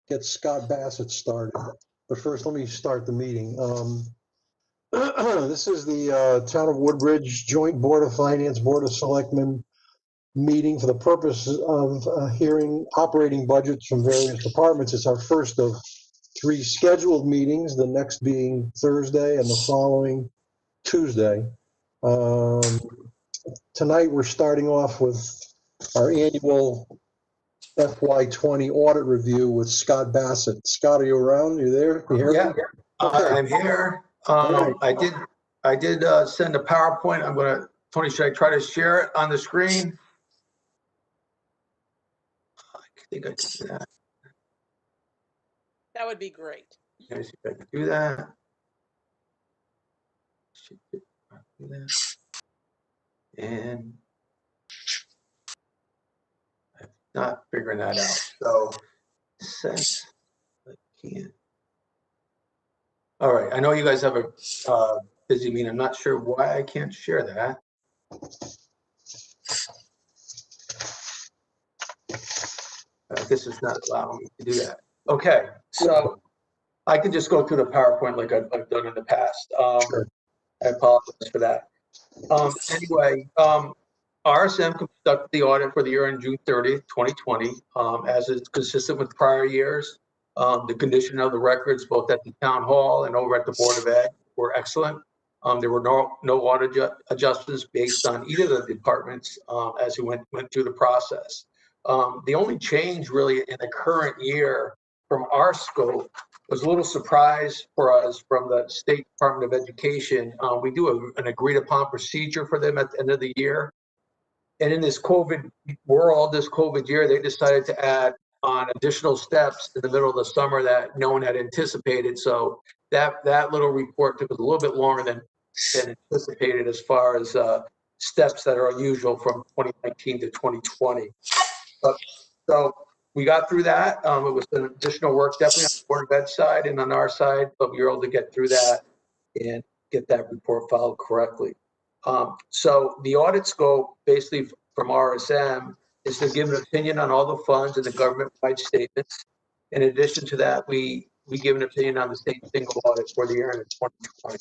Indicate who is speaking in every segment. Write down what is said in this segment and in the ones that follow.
Speaker 1: get Scott Bassett started. But first, let me start the meeting. This is the Town of Woodbridge Joint Board of Finance, Board of Selectmen meeting for the purpose of hearing operating budgets from various departments. It's our first of 3 scheduled meetings, the next being Thursday and the following Tuesday. Tonight, we're starting off with our annual FY20 audit review with Scott Bassett. Scott, are you around? You there? You hear me?
Speaker 2: Okay. I'm here.
Speaker 1: Right.
Speaker 2: I did send a PowerPoint. Tony, should I try to share it on the screen? I think I can do that.
Speaker 3: That would be great.
Speaker 2: Let me see if I can do that. Do that. And I'm not figuring that out. So since I can't. All right, I know you guys have a busy meeting. I'm not sure why I can't share that. This is not allowing me to do that. Okay, so I can just go through the PowerPoint like I've done in the past.
Speaker 1: Sure.
Speaker 2: I apologize for that. Anyway, RSM conducted the audit for the year on June 30th, 2020, as is consistent with prior years. The condition of the records, both at the town hall and over at the Board of Ed, were excellent. There were no audit adjustments based on either of the departments as we went through the process. The only change really in the current year from our scope was a little surprise for us from the State Department of Education. We do an agreed upon procedure for them at the end of the year. And in this COVID world, this COVID year, they decided to add on additional steps in the middle of the summer that no one had anticipated. So that little report took us a little bit longer than anticipated as far as steps that are unusual from 2019 to 2020. So we got through that. It was an additional work definitely on the Board of Ed side and on our side, but we were able to get through that and get that report filed correctly. So the audit scope basically from RSM is to give an opinion on all the funds in the government-wide statements. In addition to that, we give an opinion on the state single audit for the year in 2020.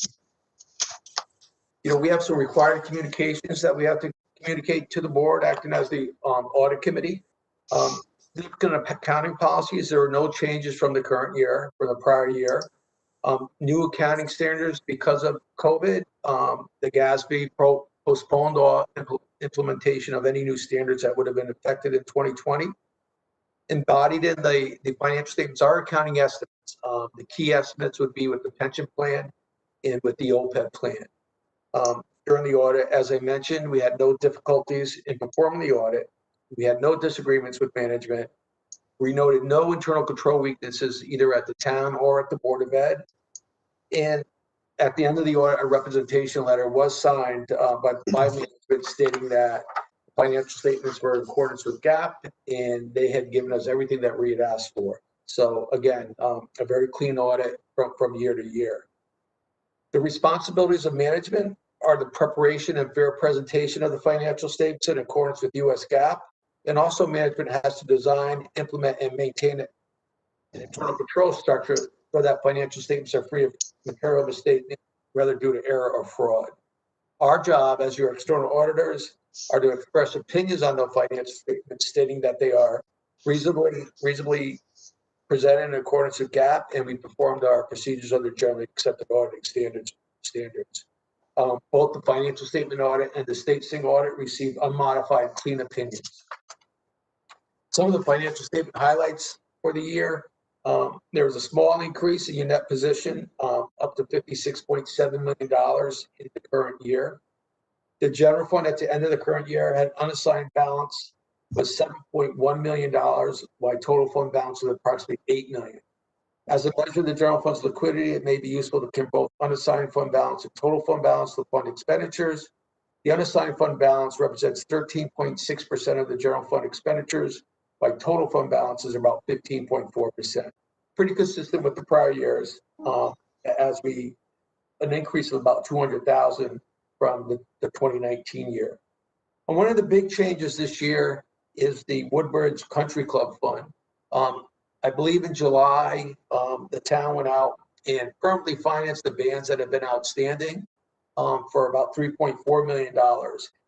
Speaker 2: You know, we have some required communications that we have to communicate to the board, acting as the audit committee. Significant accounting policies, there are no changes from the current year, from the prior year. New accounting standards because of COVID, the GASB postponed all implementation of any new standards that would have been affected in 2020. Embodied in the financial statements are accounting estimates. The key estimates would be with the pension plan and with the OPEB plan. During the audit, as I mentioned, we had no difficulties in performing the audit. We had no disagreements with management. We noted no internal control weaknesses either at the town or at the Board of Ed. And at the end of the audit, a representation letter was signed by management stating that financial statements were in accordance with GAAP and they had given us everything that we had asked for. So again, a very clean audit from year to year. The responsibilities of management are the preparation and fair presentation of the financial statements in accordance with US GAAP. And also management has to design, implement, and maintain an internal control structure so that financial statements are free of material misstatement, whether due to error or fraud. Our job as your external auditors are to express opinions on the financial statements, stating that they are reasonably presented in accordance with GAAP, and we performed our procedures under generally accepted auditing standards. Both the financial statement audit and the state single audit received unmodified clean opinions. Some of the financial statement highlights for the year, there was a small increase in your net position, up to $56.7 million in the current year. The general fund at the end of the current year had unassigned balance was $7.1 million, while total fund balance was approximately $8 million. As a measure of the general fund's liquidity, it may be useful to compare both unassigned fund balance and total fund balance to fund expenditures. The unassigned fund balance represents 13.6% of the general fund expenditures, while total fund balance is about 15.4%. Pretty consistent with the prior years, an increase of about $200,000 from the 2019 year. And one of the big changes this year is the Woodbridge Country Club Fund. I believe in July, the town went out and permanently financed the bands that have been outstanding for about $3.4 million.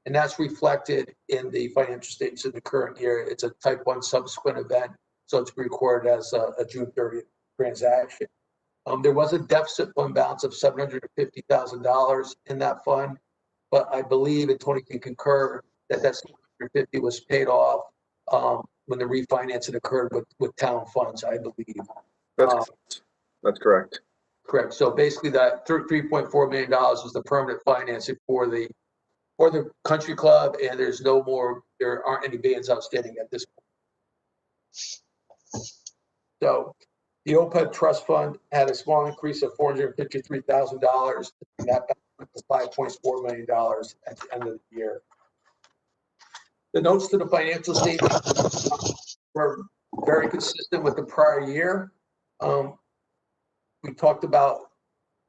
Speaker 2: And that's reflected in the financial statements of the current year. It's a type 1 subsequent event, so it's recorded as a June 30th transaction. There was a deficit fund balance of $750,000 in that fund, but I believe, and Tony can concur, that that $750,000 was paid off when the refinancing occurred with town funds, I believe.
Speaker 3: That's correct.
Speaker 2: Correct. So basically, that $3.4 million is the permanent financing for the country club, and there aren't any bands outstanding at this point. So the OPEB trust fund had a small increase of $453,000, and that to $5.4 million at the end of the year. The notes to the financial statement were very consistent with the prior year. We talked about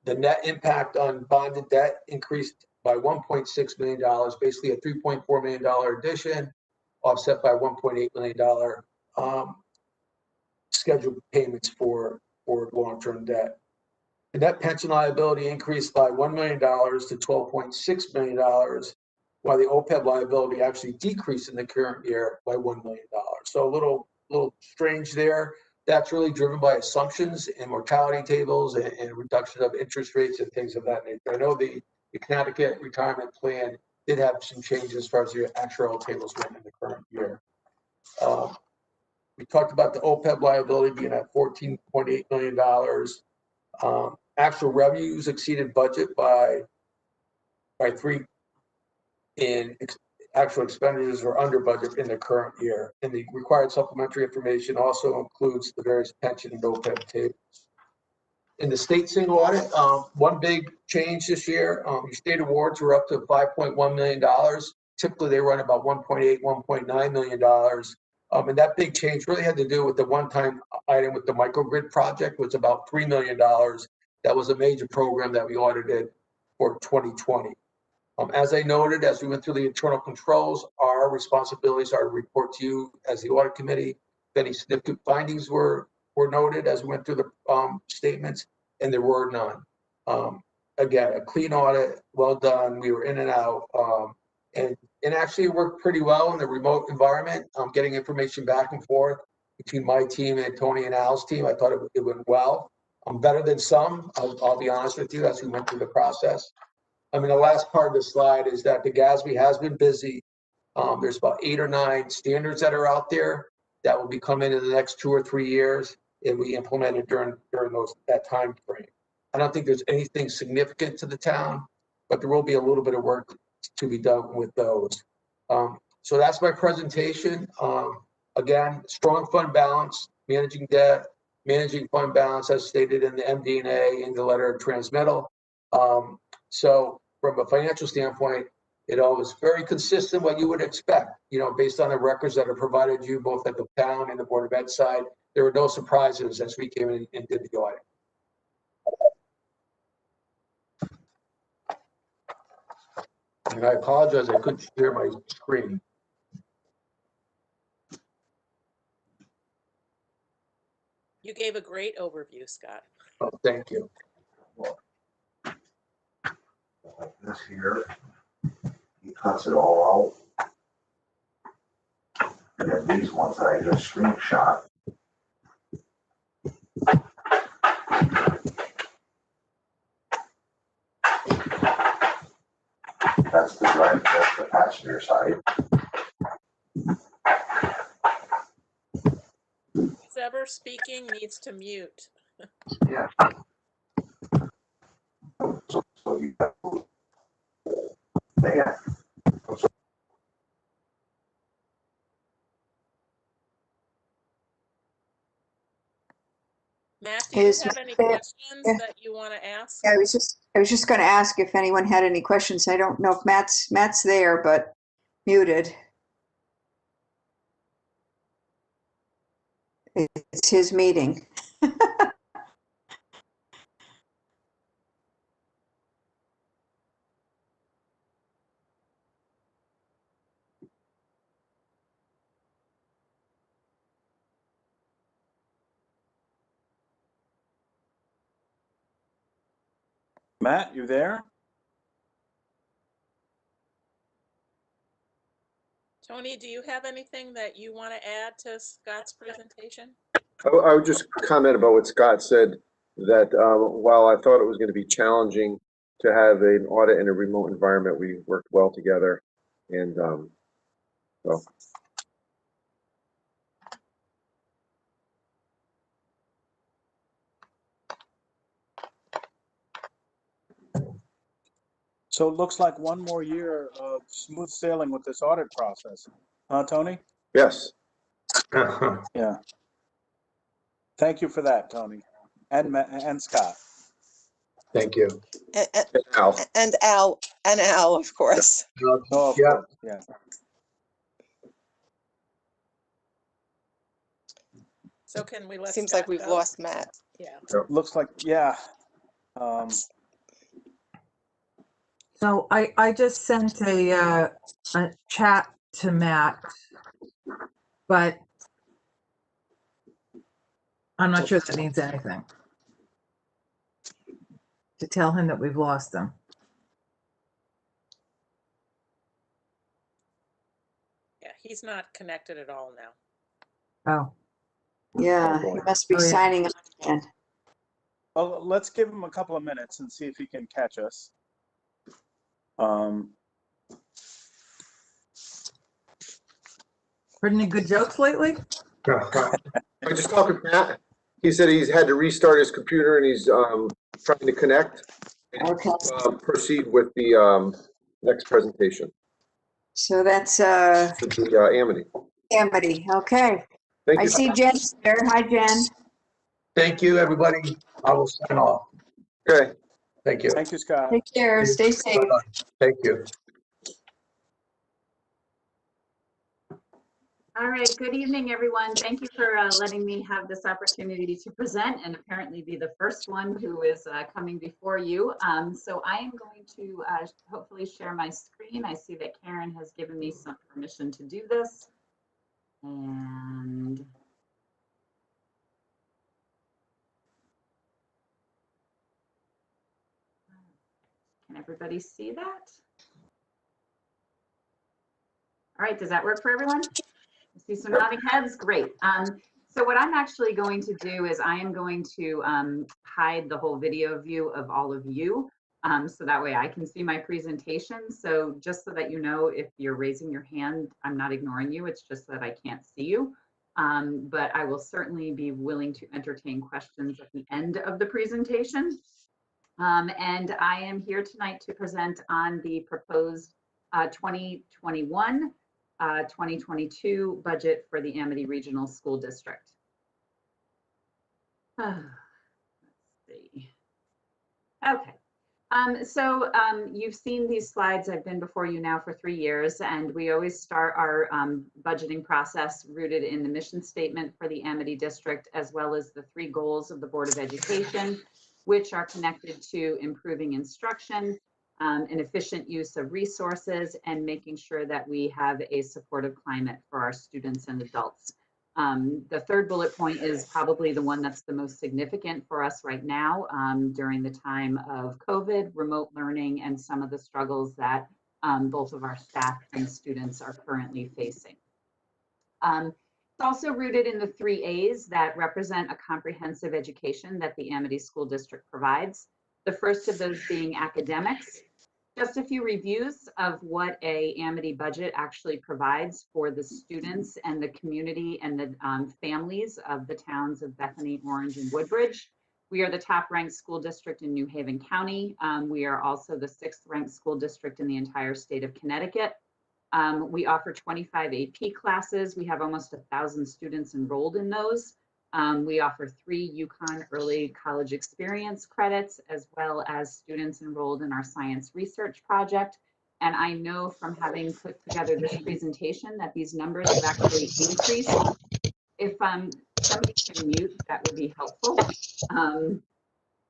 Speaker 2: the net impact on bonded debt increased by $1.6 million, basically a $3.4 million addition, offset by $1.8 million scheduled payments for long-term debt. The net pension liability increased by $1 million to $12.6 million, while the OPEB liability actually decreased in the current year by $1 million. So a little strange there. That's really driven by assumptions and mortality tables and reduction of interest rates and things of that nature. I know the Connecticut retirement plan did have some changes as far as the actuarial tables went in the current year. We talked about the OPEB liability being at $14.8 million. Actual revenues exceeded budget by 3, and actual expenditures were under budget in the current year. And the required supplementary information also includes the various pension and OPEB tables. In the state single audit, one big change this year, your state awards were up to $5.1 million. Typically, they run about $1.8, $1.9 million. And that big change really had to do with the one-time item with the microgrid project, was about $3 million. That was a major program that we audited for 2020. As I noted, as we went through the internal controls, our responsibilities are to report to you as the audit committee. If any significant findings were noted as we went through the statements, and there were none. Again, a clean audit, well done. We were in and out, and actually it worked pretty well in the remote environment. Getting information back and forth between my team and Tony and Al's team, I thought it went well. Better than some, I'll be honest with you, as we went through the process. I mean, the last part of the slide is that the GASB has been busy. There's about 8 or 9 standards that are out there that will be coming in the next 2 or 3 years, and we implemented during that time frame. I don't think there's anything significant to the town, but there will be a little bit of work to be done with those. So that's my presentation. Again, strong fund balance, managing debt, managing fund balance as stated in the MD&A in the letter of transmittal. So from a financial standpoint, it all was very consistent what you would expect, based on the records that are provided you both at the town and the Board of Ed side. There were no surprises as we came in and did the audit. And I apologize, I couldn't share my screen.
Speaker 4: You gave a great overview, Scott.
Speaker 2: Oh, thank you.
Speaker 5: Like this here, he cuts it all out. And then these ones that I just screenshot. That's the passenger side.
Speaker 4: Whoever speaking needs to mute.
Speaker 5: Yeah. So you got there.
Speaker 4: Matt, do you have any questions that you want to ask?
Speaker 6: I was just going to ask if anyone had any questions. I don't know if Matt's there, but muted. It's his meeting.
Speaker 7: Matt, you there?
Speaker 4: Tony, do you have anything that you want to add to Scott's presentation?
Speaker 3: I would just comment about what Scott said, that while I thought it was going to be challenging to have an audit in a remote environment, we worked well together. And so.
Speaker 7: So it looks like one more year of smooth sailing with this audit process. Huh, Tony?
Speaker 3: Yes.
Speaker 7: Yeah. Thank you for that, Tony. And Scott.
Speaker 2: Thank you.
Speaker 3: Al.
Speaker 8: And Al, of course.
Speaker 7: Oh, of
Speaker 2: Yeah.
Speaker 7: course, yeah.
Speaker 4: So can we let
Speaker 8: Seems
Speaker 4: Scott
Speaker 8: like we've
Speaker 4: go?
Speaker 8: lost Matt.
Speaker 4: Yeah.
Speaker 7: Looks like, yeah.
Speaker 9: So I just sent a chat to Matt, but I'm not sure that means anything. To tell him that we've lost him.
Speaker 4: Yeah, he's not connected at all now.
Speaker 9: Oh,
Speaker 6: Yeah,
Speaker 7: boy.
Speaker 6: he must be
Speaker 9: Oh, yeah.
Speaker 6: signing up again.
Speaker 7: Well, let's give him a couple of minutes and see if he can catch us.
Speaker 9: heard any good jokes lately?
Speaker 3: I just talked with Matt. He said he's had to restart his computer and he's trying to connect and
Speaker 6: Okay,
Speaker 3: proceed with the next presentation.
Speaker 6: so that's
Speaker 3: The Amity.
Speaker 6: Amity. Okay.
Speaker 3: Thank
Speaker 6: I
Speaker 3: you.
Speaker 6: see Jen's there. Hi, Jen.
Speaker 2: Thank you, everybody. I will sign off.
Speaker 3: Okay.
Speaker 2: Thank you.
Speaker 7: Thank you, Scott.
Speaker 6: Take care. Stay safe.
Speaker 2: Bye-bye. Thank you.
Speaker 10: All right, good evening, everyone. Thank you for letting me have this opportunity to present and apparently be the first one who is coming before you. So I am going to hopefully share my screen. I see that Karen has given me some permission to do this. And can everybody see that? All right, does that work for everyone? I see some nodding heads, great. So what I'm actually going to do is I am going to hide the whole video view of all of you. So that way I can see my presentation. So just so that you know, if you're raising your hand, I'm not ignoring you. It's just that I can't see you. But I will certainly be willing to entertain questions at the end of the presentation. And I am here tonight to present on the proposed 2021 2022 budget for the Amity Regional School District. Let's see. Okay. So you've seen these slides. I've been before you now for 3 years, and we always start our budgeting process rooted in the mission statement for the Amity District, as well as the 3 goals of the Board of Education, which are connected to improving instruction, an efficient use of resources, and making sure that we have a supportive climate for our students and adults. The 3rd bullet point is probably the one that's the most significant for us right now during the time of COVID, remote learning, and some of the struggles that both of our staff and students are currently facing. It's also rooted in the 3 A's that represent a comprehensive education that the Amity School District provides. The first of those being academics. Just a few reviews of what a Amity budget actually provides for the students and the community and the families of the towns of Bethany, Orange, and Woodbridge. We are the top ranked school district in New Haven County. We are also the 6th ranked school district in the entire state of Connecticut. We offer 25 AP classes. We have almost 1,000 students enrolled in those. We offer 3 UConn Early College Experience credits, as well as students enrolled in our science research project. And I know from having put together this presentation that these numbers have actually increased. If somebody can mute, that would be helpful.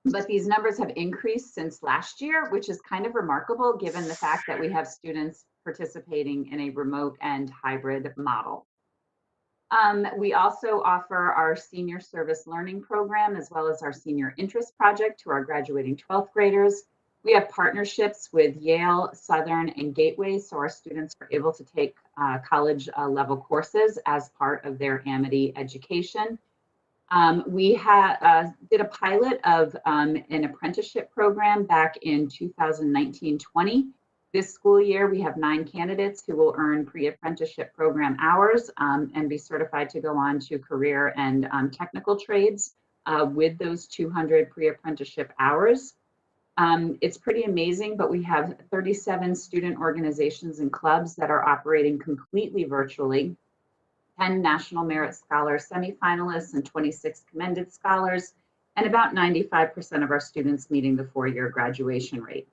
Speaker 10: But these numbers have increased since last year, which is kind of remarkable given the fact that we have students participating in a remote and hybrid model. We also offer our senior service learning program, as well as our senior interest project to our graduating 12th graders. We have partnerships with Yale, Southern, and Gateway, so our students are able to take college level courses as part of their Amity education. We did a pilot of an apprenticeship program back in 2019-20. This school year, we have 9 candidates who will earn pre-apprenticeship program hours and be certified to go on to career and technical trades with those 200 pre-apprenticeship hours. It's pretty amazing, but we have 37 student organizations and clubs that are operating completely virtually, 10 National Merit Scholar semifinalists and 26 commended scholars, and about 95% of our students meeting the 4-year graduation rate.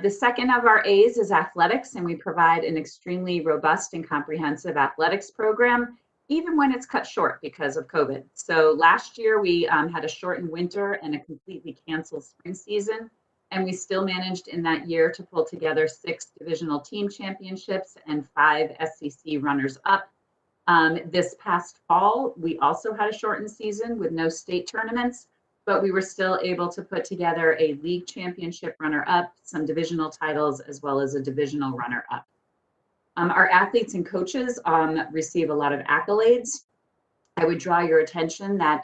Speaker 10: The second of our A's is athletics, and we provide an extremely robust and comprehensive athletics program, even when it's cut short because of COVID. So last year we had a shortened winter and a completely canceled spring season, and we still managed in that year to pull together 6 divisional team championships and 5 SEC runners-up. This past fall, we also had a shortened season with no state tournaments, but we were still able to put together a league championship runner-up, some divisional titles, as well as a divisional runner-up. Our athletes and coaches receive a lot of accolades. I would draw your attention that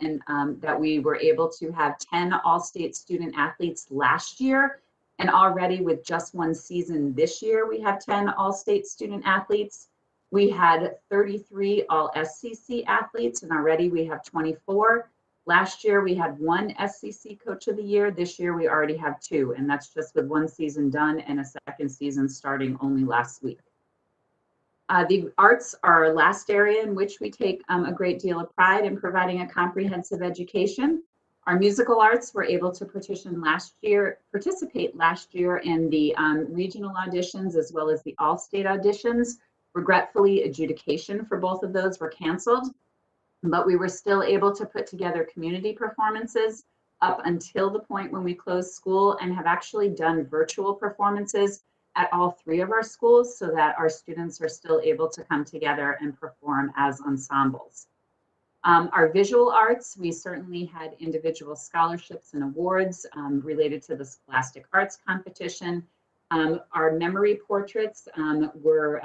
Speaker 10: that we were able to have 10 all-state student athletes last year, and already with just 1 season this year, we have 10 all-state student athletes. We had 33 all-SEC athletes, and already we have 24. Last year, we had 1 SEC Coach of the Year. This year, we already have 2, and that's just with 1 season done and a 2nd season starting only last week. The arts are our last area in which we take a great deal of pride in providing a comprehensive education. Our musical arts were able to participate last year in the regional auditions as well as the all-state auditions. Regretfully, adjudication for both of those were canceled, but we were still able to put together community performances up until the point when we closed school, and have actually done virtual performances at all 3 of our schools so that our students are still able to come together and perform as ensembles. Our visual arts, we certainly had individual scholarships and awards related to the Scholastic Arts Competition. Our memory portraits were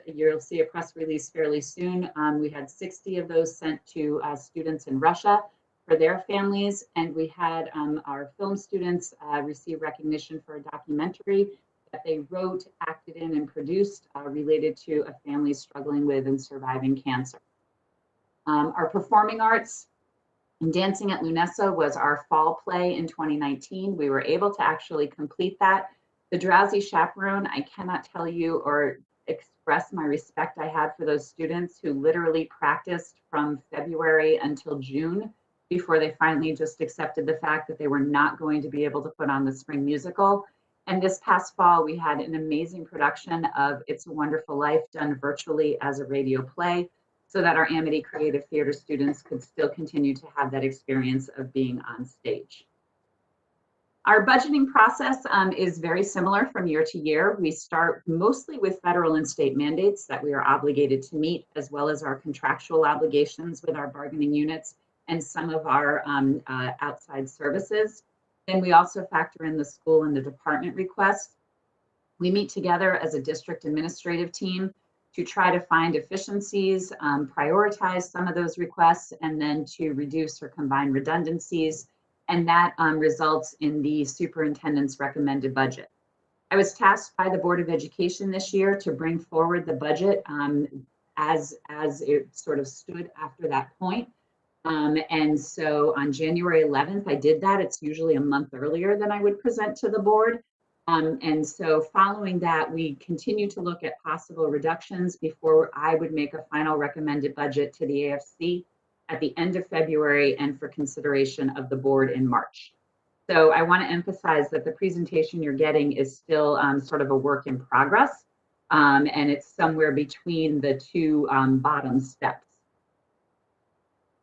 Speaker 10: you'll see a press release fairly soon. We had 60 of those sent to students in Russia for their families, and we had our film students receive recognition for a documentary that they wrote, acted in, and produced related to a family struggling with and surviving cancer. Our performing arts, Dancing at Lunessa was our fall play in 2019. We were able to actually complete that. The Drowsy Chaperone, I cannot tell you or express my respect I had for those students who literally practiced from February until June before they finally just accepted the fact that they were not going to be able to put on the spring musical. And this past fall, we had an amazing production of It's a Wonderful Life done virtually as a radio play so that our Amity Creative Theater students could still continue to have that experience of being on stage. Our budgeting process is very similar from year to year. We start mostly with federal and state mandates that we are obligated to meet, as well as our contractual obligations with our bargaining units and some of our outside services. Then we also factor in the school and the department requests. We meet together as a district administrative team to try to find efficiencies, prioritize some of those requests, and then to reduce or combine redundancies. And that results in the superintendent's recommended budget. I was tasked by the Board of Education this year to bring forward the budget as it sort of stood after that point. And so on January 11th, I did that. It's usually a month earlier than I would present to the board. And so following that, we continue to look at possible reductions before I would make a final recommended budget to the AFC at the end of February and for consideration of the board in March. So I want to emphasize that the presentation you're getting is still sort of a work in progress, and it's somewhere between the 2 bottom steps.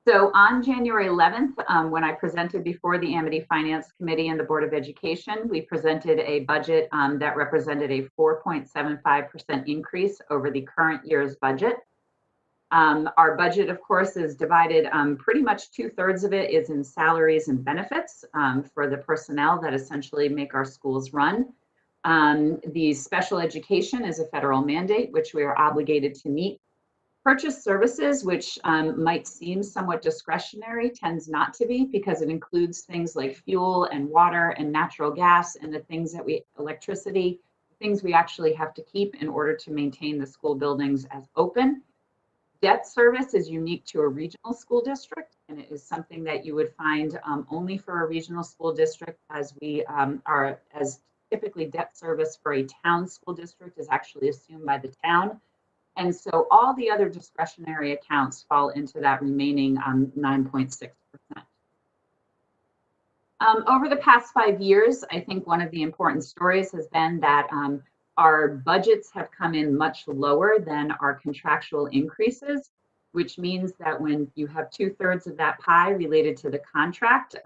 Speaker 10: So on January 11th, when I presented before the Amity Finance Committee and the Board of Education, we presented a budget that represented a 4.75% increase over the current year's budget. Our budget, of course, is divided, pretty much 2/3 of it is in salaries and benefits for the personnel that essentially make our schools run. The special education is a federal mandate, which we are obligated to meet. Purchase services, which might seem somewhat discretionary, tends not to be, because it includes things like fuel and water and natural gas and the things that electricity, things we actually have to keep in order to maintain the school buildings as open. Debt service is unique to a regional school district, and it is something that you would find only for a regional school district, as we as typically debt service for a town school district is actually assumed by the town. And so all the other discretionary accounts fall into that remaining 9.6%. Over the past 5 years, I think one of the important stories has been that our budgets have come in much lower than our contractual increases, which means that when you have 2/3 of that pie related to the contract,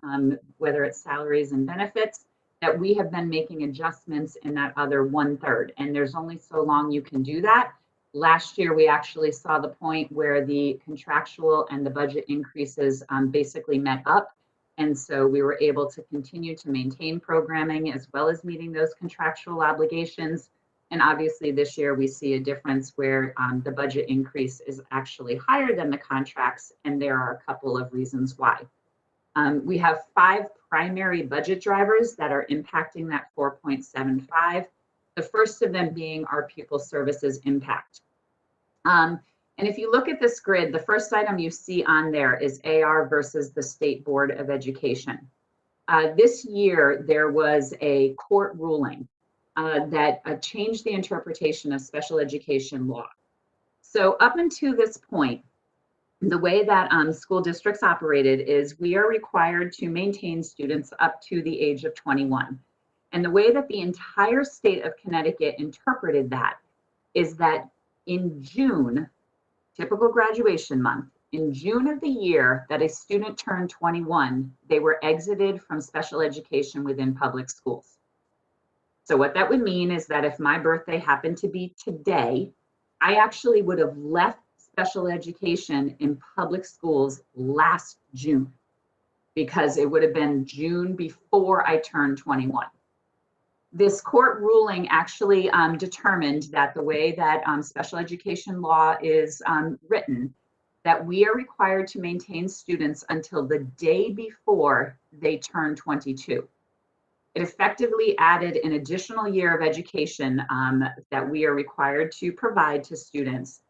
Speaker 10: whether it's salaries and benefits, that we have been making adjustments in that other 1/3. And there's only so long you can do that. Last year, we actually saw the point where the contractual and the budget increases basically met up. And so we were able to continue to maintain programming as well as meeting those contractual obligations. And obviously this year we see a difference where the budget increase is actually higher than the contracts, and there are a couple of reasons why. We have 5 primary budget drivers that are impacting that 4.75. The first of them being our pupil services impact. And if you look at this grid, the first item you see on there is AR versus the State Board of Education. This year, there was a court ruling that changed the interpretation of special education law. So up until this point, the way that school districts operated is we are required to maintain students up to the age of 21. And the way that the entire state of Connecticut interpreted that is that in June, typical graduation month, in June of the year that a student turned 21, they were exited from special education within public schools. So what that would mean is that if my birthday happened to be today, I actually would have left special education in public schools last June, because it would have been June before I turned 21. This court ruling actually determined that the way that special education law is written, that we are required to maintain students until the day before they turn 22. It effectively added an additional year of education that we are required to provide to students.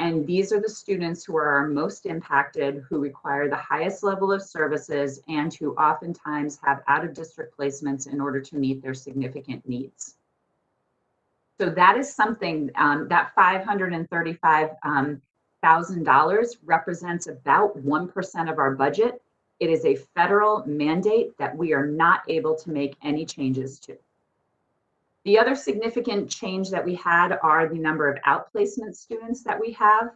Speaker 10: And these are the students who are most impacted, who require the highest level of services, and who oftentimes have out-of-district placements in order to meet their significant needs. So that is something, that $535,000 represents about 1% of our budget. It is a federal mandate that we are not able to make any changes to. The other significant change that we had are the number of outplacement students that we have.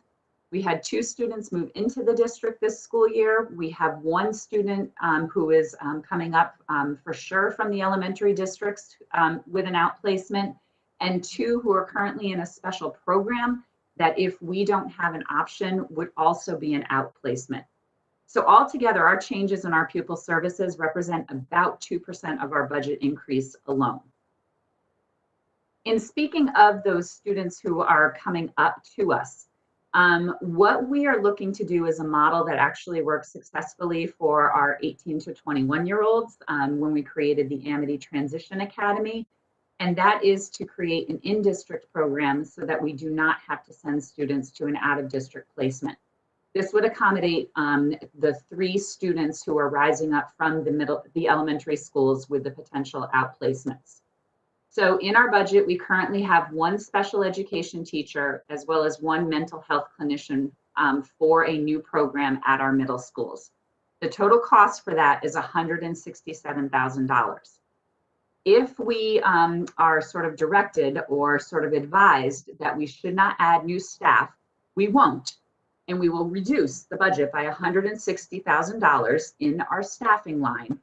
Speaker 10: We had 2 students move into the district this school year. We have 1 student who is coming up for sure from the elementary districts with an outplacement, and 2 who are currently in a special program that, if we don't have an option, would also be an outplacement. So altogether, our changes in our pupil services represent about 2% of our budget increase alone. In speaking of those students who are coming up to us, what we are looking to do is a model that actually works successfully for our 18 to 21-year-olds when we created the Amity Transition Academy. And that is to create an in-district program so that we do not have to send students to an out-of-district placement. This would accommodate the 3 students who are rising up from the elementary schools with the potential outplacements. So in our budget, we currently have 1 special education teacher as well as 1 mental health clinician for a new program at our middle schools. The total cost for that is $167,000. If we are sort of directed or sort of advised that we should not add new staff, we won't. And we will reduce the budget by $160,000 in our staffing line,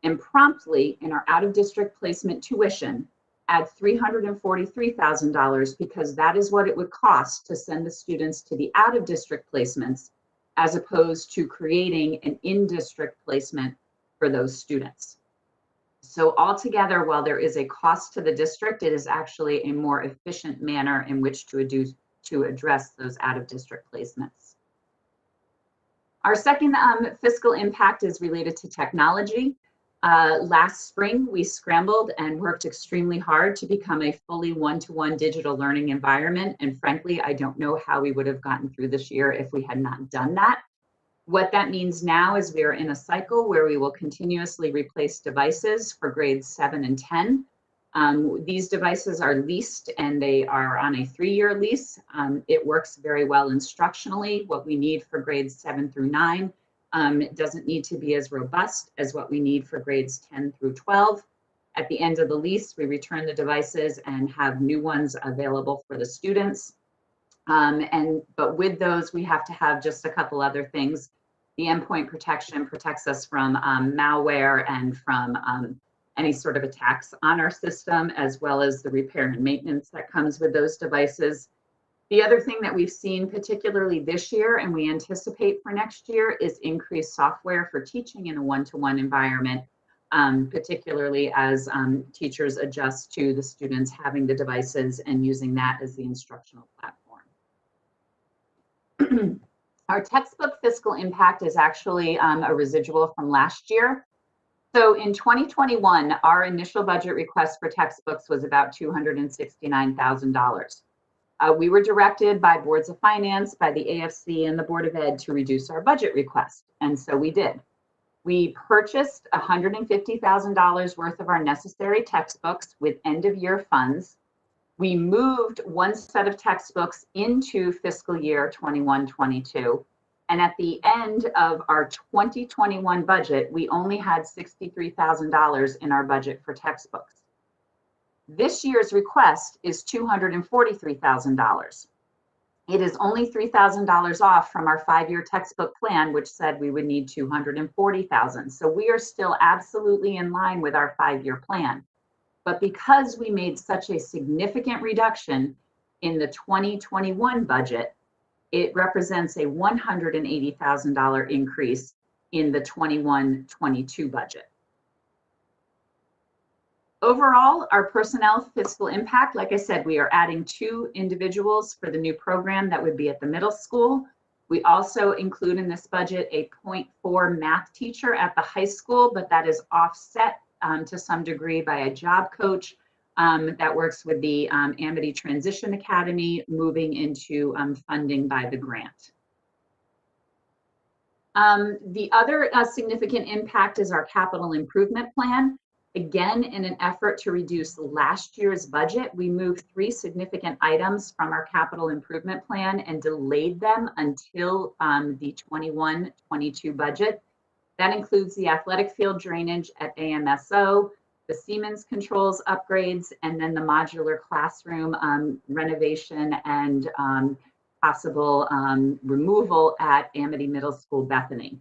Speaker 10: and promptly in our out-of-district placement tuition, add $343,000 because that is what it would cost to send the students to the out-of-district placements as opposed to creating an in-district placement for those students. So altogether, while there is a cost to the district, it is actually a more efficient manner in which to address those out-of-district placements. Our second fiscal impact is related to technology. Last spring, we scrambled and worked extremely hard to become a fully one-to-one digital learning environment. And frankly, I don't know how we would have gotten through this year if we had not done that. What that means now is we are in a cycle where we will continuously replace devices for grades 7 and 10. These devices are leased and they are on a 3-year lease. It works very well instructionally. What we need for grades 7 through 9 it doesn't need to be as robust as what we need for grades 10 through 12. At the end of the lease, we return the devices and have new ones available for the students. But with those, we have to have just a couple other things. The endpoint protection protects us from malware and from any sort of attacks on our system, as well as the repair and maintenance that comes with those devices. The other thing that we've seen, particularly this year, and we anticipate for next year, is increased software for teaching in a one-to-one environment, particularly as teachers adjust to the students having the devices and using that as the instructional platform. Our textbook fiscal impact is actually a residual from last year. So in 2021, our initial budget request for textbooks was about $269,000. We were directed by boards of finance, by the AFC and the Board of Ed to reduce our budget request. And so we did. We purchased $150,000 worth of our necessary textbooks with end of year funds. We moved one set of textbooks into fiscal year 21-22. And at the end of our 2021 budget, we only had $63,000 in our budget for textbooks. This year's request is $243,000. It is only $3,000 off from our 5-year textbook plan, which said we would need $240,000. So we are still absolutely in line with our 5-year plan. But because we made such a significant reduction in the 2021 budget, it represents a $180,000 increase in the 21-22 budget. Overall, our personnel fiscal impact, like I said, we are adding 2 individuals for the new program that would be at the middle school. We also include in this budget a 0.4 math teacher at the high school, but that is offset to some degree by a job coach that works with the Amity Transition Academy, moving into funding by the grant. The other significant impact is our capital improvement plan. Again, in an effort to reduce last year's budget, we moved 3 significant items from our capital improvement plan and delayed them until the 21-22 budget. That includes the athletic field drainage at AMSO, the Siemens controls upgrades, and then the modular classroom renovation and possible removal at Amity Middle School, Bethany.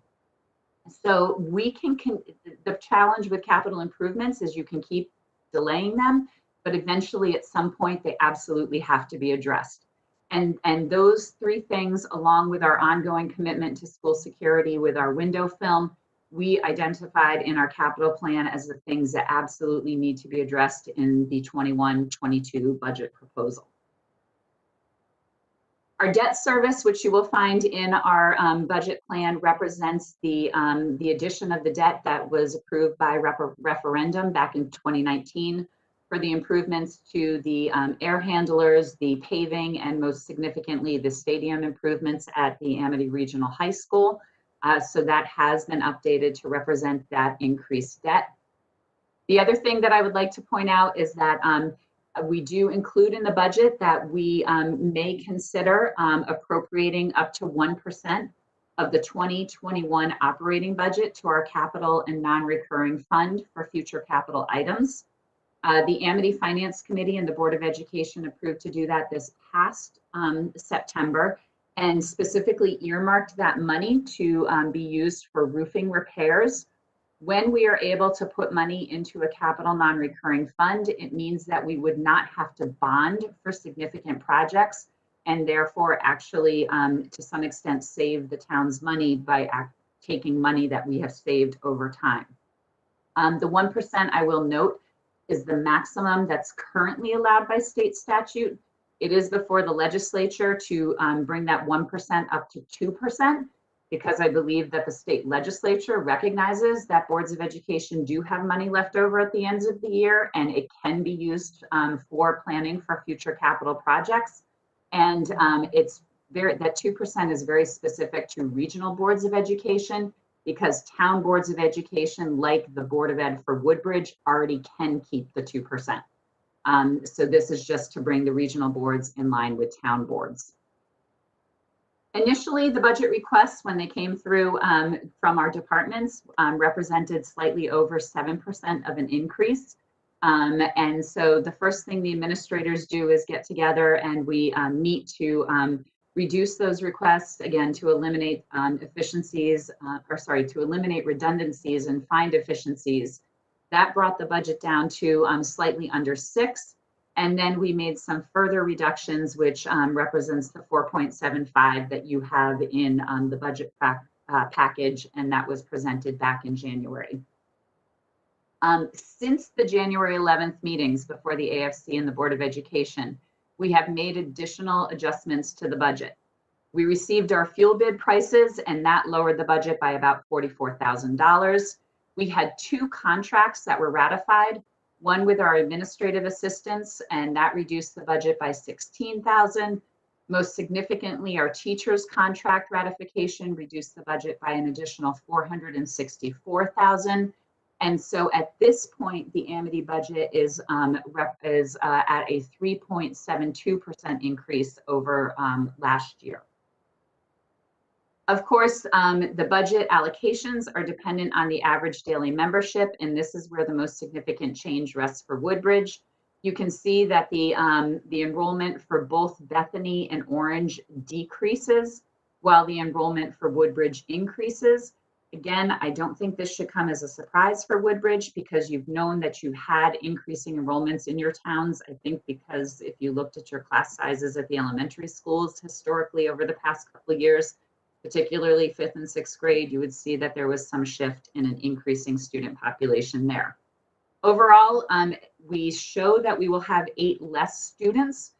Speaker 10: So the challenge with capital improvements is you can keep delaying them, but eventually at some point they absolutely have to be addressed. And those 3 things, along with our ongoing commitment to school security with our window film, we identified in our capital plan as the things that absolutely need to be addressed in the 21-22 budget proposal. Our debt service, which you will find in our budget plan, represents the addition of the debt that was approved by referendum back in 2019 for the improvements to the air handlers, the paving, and most significantly, the stadium improvements at the Amity Regional High School. So that has been updated to represent that increased debt. The other thing that I would like to point out is that we do include in the budget that we may consider appropriating up to 1% of the 2021 operating budget to our capital and non-recurring fund for future capital items. The Amity Finance Committee and the Board of Education approved to do that this past September, and specifically earmarked that money to be used for roofing repairs. When we are able to put money into a capital non-recurring fund, it means that we would not have to bond for significant projects and therefore actually, to some extent, save the town's money by taking money that we have saved over time. The 1% I will note is the maximum that's currently allowed by state statute. It is before the legislature to bring that 1% up to 2%, because I believe that the state legislature recognizes that boards of education do have money left over at the ends of the year, and it can be used for planning for future capital projects. And that 2% is very specific to regional boards of education, because town boards of education, like the Board of Ed for Woodbridge, already can keep the 2%. So this is just to bring the regional boards in line with town boards. Initially, the budget requests, when they came through from our departments, represented slightly over 7% of an increase. And so the first thing the administrators do is get together and we meet to reduce those requests, again, to eliminate to eliminate redundancies and find efficiencies. That brought the budget down to slightly under 6. And then we made some further reductions, which represents the 4.75 that you have in the budget package, and that was presented back in January. Since the January 11th meetings before the AFC and the Board of Education, we have made additional adjustments to the budget. We received our fuel bid prices, and that lowered the budget by about $44,000. We had 2 contracts that were ratified, one with our administrative assistants, and that reduced the budget by $16,000. Most significantly, our teachers' contract ratification reduced the budget by an additional $464,000. And so at this point, the Amity budget is at a 3.72% increase over last year. Of course, the budget allocations are dependent on the average daily membership, and this is where the most significant change rests for Woodbridge. You can see that the enrollment for both Bethany and Orange decreases, while the enrollment for Woodbridge increases. Again, I don't think this should come as a surprise for Woodbridge, because you've known that you had increasing enrollments in your towns. I think because if you looked at your class sizes at the elementary schools historically over the past couple of years, particularly 5th and 6th grade, you would see that there was some shift in an increasing student population there. Overall, we show that we will have 8 less students,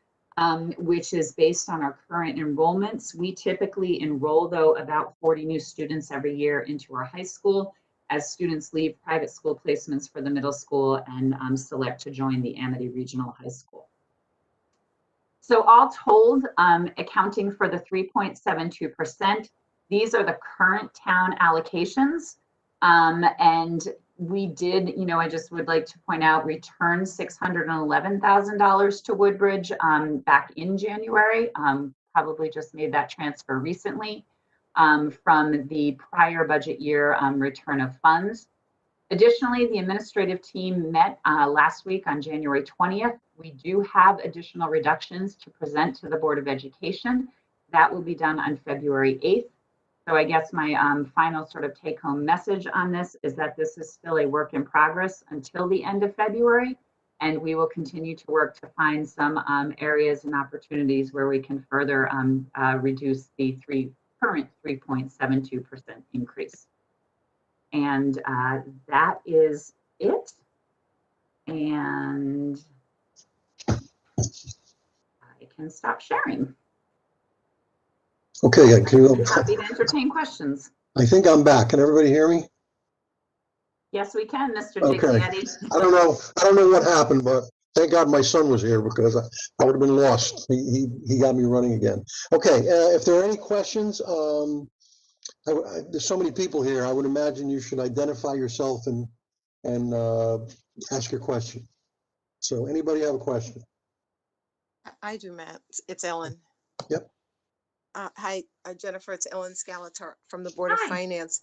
Speaker 10: which is based on our current enrollments. We typically enroll, though, about 40 new students every year into our high school as students leave private school placements for the middle school and select to join the Amity Regional High School. So all told, accounting for the 3.72%, these are the current town allocations. And we did, I just would like to point out, return $611,000 to Woodbridge back in January. Probably just made that transfer recently from the prior budget year return of funds. Additionally, the administrative team met last week on January 20th. We do have additional reductions to present to the Board of Education. That will be done on February 8th. So I guess my final sort of take-home message on this is that this is still a work in progress until the end of February, and we will continue to work to find some areas and opportunities where we can further reduce the current 3.72% increase. And that is it. And I can stop sharing.
Speaker 1: Okay,
Speaker 10: Happy to entertain questions.
Speaker 1: I think I'm back. Can everybody hear me?
Speaker 10: Yes, we can, Mr.
Speaker 1: Okay.
Speaker 10: Giglietti.
Speaker 1: I don't know what happened, but thank God my son was here, because I would have been lost. He got me running again. Okay, if there are any questions, there's so many people here. I would imagine you should identify yourself and ask your question. So anybody have a question?
Speaker 8: I do, Matt. It's Ellen.
Speaker 1: Yep.
Speaker 8: Hi, Jennifer. It's Ellen Scalator from the Board of
Speaker 10: Hi.
Speaker 8: Finance.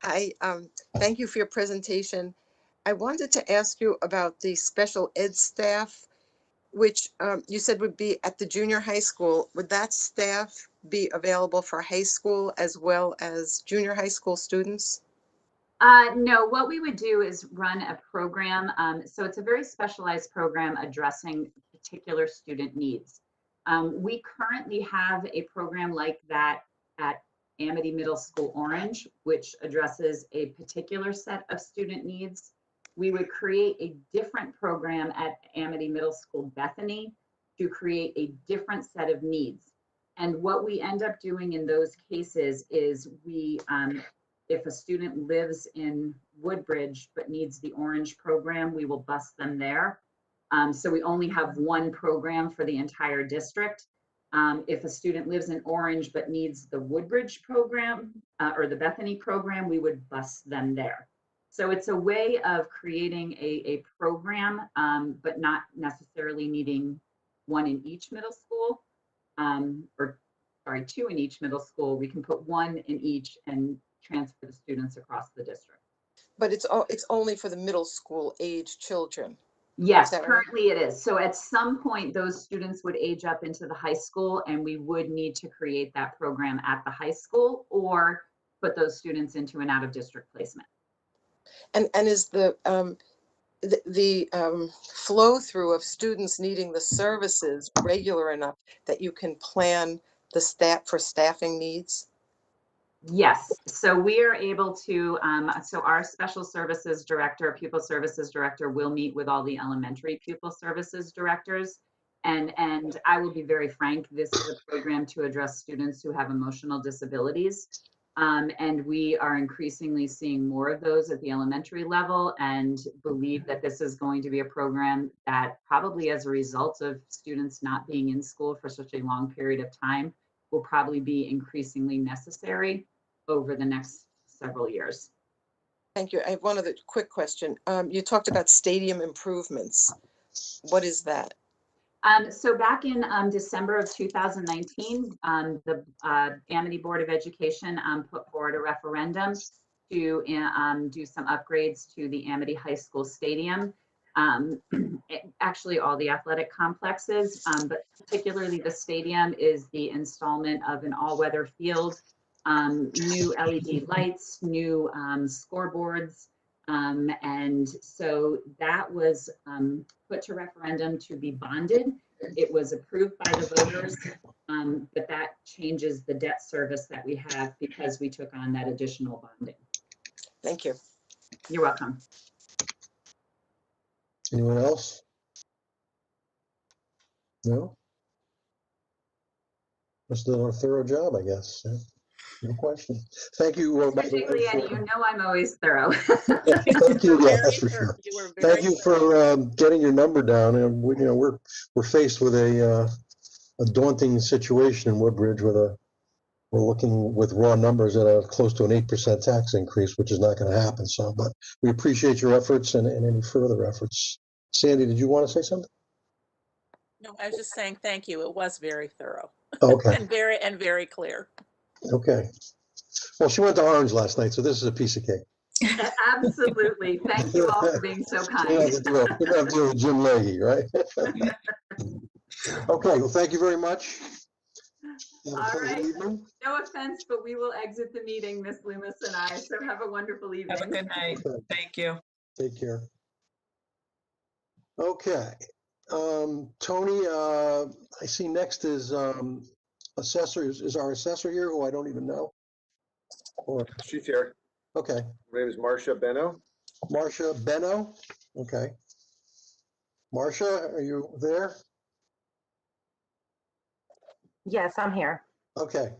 Speaker 8: Thank you for your presentation. I wanted to ask you about the special ed staff, which you said would be at the junior high school. Would that staff be available for high school as well as junior high school students?
Speaker 10: No, what we would do is run a program. So it's a very specialized program addressing particular student needs. We currently have a program like that at Amity Middle School Orange, which addresses a particular set of student needs. We would create a different program at Amity Middle School Bethany to create a different set of needs. And what we end up doing in those cases is we, if a student lives in Woodbridge but needs the Orange program, we will bus them there. So we only have one program for the entire district. If a student lives in Orange but needs the Woodbridge program or the Bethany program, we would bus them there. So it's a way of creating a program, but not necessarily needing one in each middle school, or sorry, two in each middle school. We can put one in each and transfer the students across the district.
Speaker 8: But it's only for the middle school age children.
Speaker 10: Yes,
Speaker 8: that right?
Speaker 10: currently it is. So at some point, those students would age up into the high school, and we would need to create that program at the high school or put those students into an out-of-district placement.
Speaker 8: And is the flow through of students needing the services regular enough that you can plan the staff for staffing needs?
Speaker 10: Yes, so we are able to, so our special services director, pupil services director will meet with all the elementary pupil services directors. And I will be very frank, this is a program to address students who have emotional disabilities. And we are increasingly seeing more of those at the elementary level and believe that this is going to be a program that probably as a result of students not being in school for such a long period of time will probably be increasingly necessary over the next several years.
Speaker 8: Thank you. I have one other quick question. You talked about stadium improvements. What is that?
Speaker 10: So back in December of 2019, the Amity Board of Education put forward a referendum to do some upgrades to the Amity High School Stadium. Actually, all the athletic complexes, but particularly the stadium is the installment of an all-weather field, new LED lights, new scoreboards. And so that was put to referendum to be bonded. It was approved by the voters, but that changes the debt service that we have because we took on that additional bonding.
Speaker 8: Thank you.
Speaker 10: You're welcome.
Speaker 1: Anyone else? No? Must have done a thorough job, I guess. Yeah. No question. Thank you. By the way,
Speaker 10: Particularly, Eddie, you know I'm always thorough.
Speaker 1: yeah, thank you. Yeah, that's for
Speaker 4: Very
Speaker 1: sure.
Speaker 4: You were very
Speaker 1: Thank you for getting your number down. And we, we're faced with a daunting situation in Woodbridge with we're looking with raw numbers at a close to an 8% tax increase, which is not going to happen. So, but we appreciate your efforts and any further efforts. Sandy, did you want to say something?
Speaker 4: No, I was just saying thank you. It was very thorough.
Speaker 1: Okay.
Speaker 4: and very clear.
Speaker 1: Okay. Well, she went to Orange last night, so this is a piece of cake.
Speaker 10: Absolutely. Thank you all for being so
Speaker 1: You
Speaker 10: kind.
Speaker 1: don't have to deal with Jim Leahy, right? Okay, well, thank you very much. Have a
Speaker 10: All
Speaker 1: pleasant
Speaker 10: right.
Speaker 1: evening.
Speaker 10: No offense, but we will exit the meeting, Miss Loomis and I. So have a wonderful evening.
Speaker 11: Have a good night.
Speaker 1: Okay,
Speaker 11: Thank you.
Speaker 1: take care. Okay. Tony, I see next is Assessor. Is our Assessor here, who I don't even know? Or,
Speaker 3: She's here.
Speaker 1: okay.
Speaker 3: Her name is Marcia Benno.
Speaker 1: Marcia Benno? Okay. Marcia, are you there?
Speaker 9: Yes, I'm here.
Speaker 1: Okay.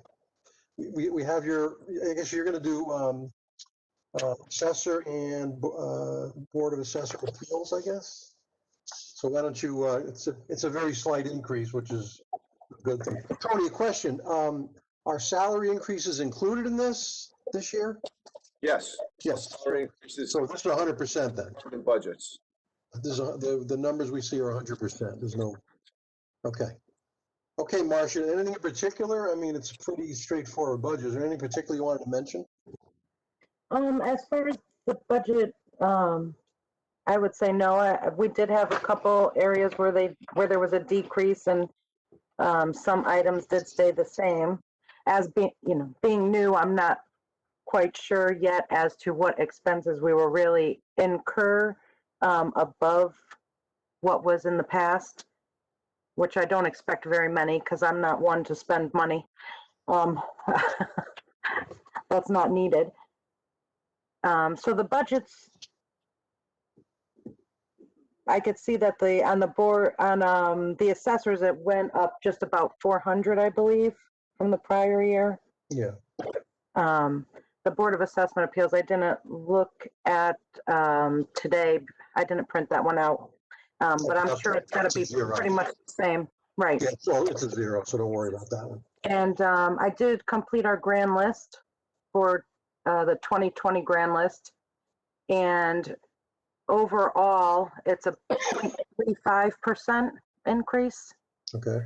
Speaker 1: We have your, I guess you're going to do Assessor and Board of Assessor Appeals, I guess? So why don't you, it's a very slight increase, which is a good thing. Tony, a question. Are salary increases included in this year?
Speaker 3: Yes.
Speaker 1: Yes.
Speaker 3: Salary increases
Speaker 1: So this is 100% then?
Speaker 3: in budgets.
Speaker 1: There's the numbers we see are 100%. There's no, okay. Okay, Marcia, anything in particular? I mean, it's a pretty straightforward budget. Is there anything particular you wanted to mention?
Speaker 9: As far as the budget, I would say no. We did have a couple areas where there was a decrease, and some items did stay the same. As being new, I'm not quite sure yet as to what expenses we will really incur above what was in the past, which I don't expect very many because I'm not one to spend money. That's not needed. So the budgets, I could see that on the assessors, it went up just about 400, I believe, from the prior year.
Speaker 1: Yeah.
Speaker 9: The Board of Assessment Appeals, I didn't look at today. I didn't print that one out. But I'm sure it's got to be pretty much the same. Right.
Speaker 1: Yeah, so it's a 0, so don't worry about that one.
Speaker 9: And I did complete our grand list for the 2020 grand list. And overall, it's a 0.35% increase.
Speaker 1: Okay.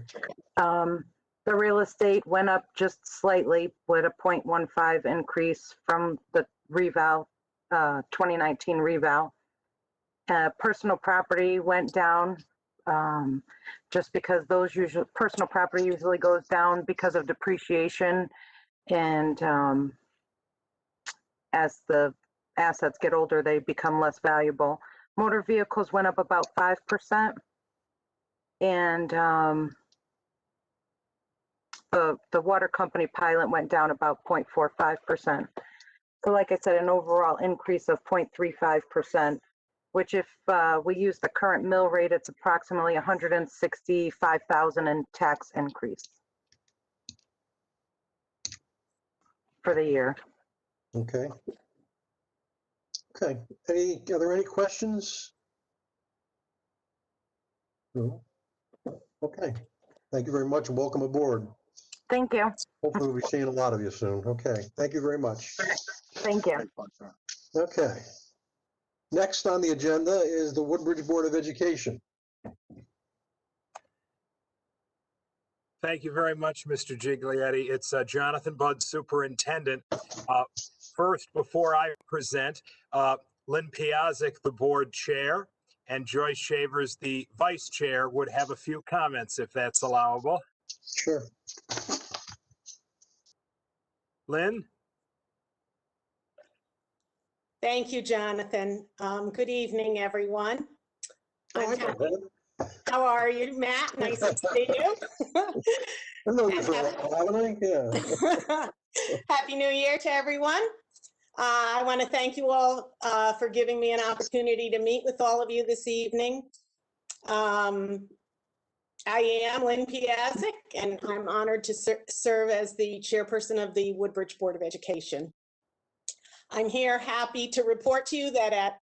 Speaker 9: The real estate went up just slightly with a 0.15 increase from the reval, 2019 reval. Personal property went down just because personal property usually goes down because of depreciation, and as the assets get older, they become less valuable. Motor vehicles went up about 5%, and the water company pilot went down about 0.45%. So like I said, an overall increase of 0.35%, which if we use the current mill rate, it's approximately 165,000 in tax increase for the year.
Speaker 1: Okay. Okay. Are there any questions? No. Okay. Thank you very much and welcome aboard.
Speaker 9: Thank you.
Speaker 1: Hopefully we'll be seeing a lot of you soon. Okay. Thank you very much.
Speaker 9: Thank you.
Speaker 1: Okay. Next on the agenda is the Woodbridge Board of Education.
Speaker 11: Thank you very much, Mr. Giglietti. It's Jonathan Budd, Superintendent. First, before I present, Lynn Piazzik, the Board Chair, and Joyce Shavers, the Vice Chair, would have a few comments if that's allowable.
Speaker 1: Sure.
Speaker 11: Lynn?
Speaker 4: Thank you, Jonathan. Good evening, everyone. How are you, Matt? Nice to see you.
Speaker 1: I know you for a while, haven't I? Yeah.
Speaker 4: Happy New Year to everyone. I want to thank you all for giving me an opportunity to meet with all of you this evening. I am Lynn Piazzik, and I'm honored to serve as the chairperson of the Woodbridge Board of Education. I'm here happy to report to you that at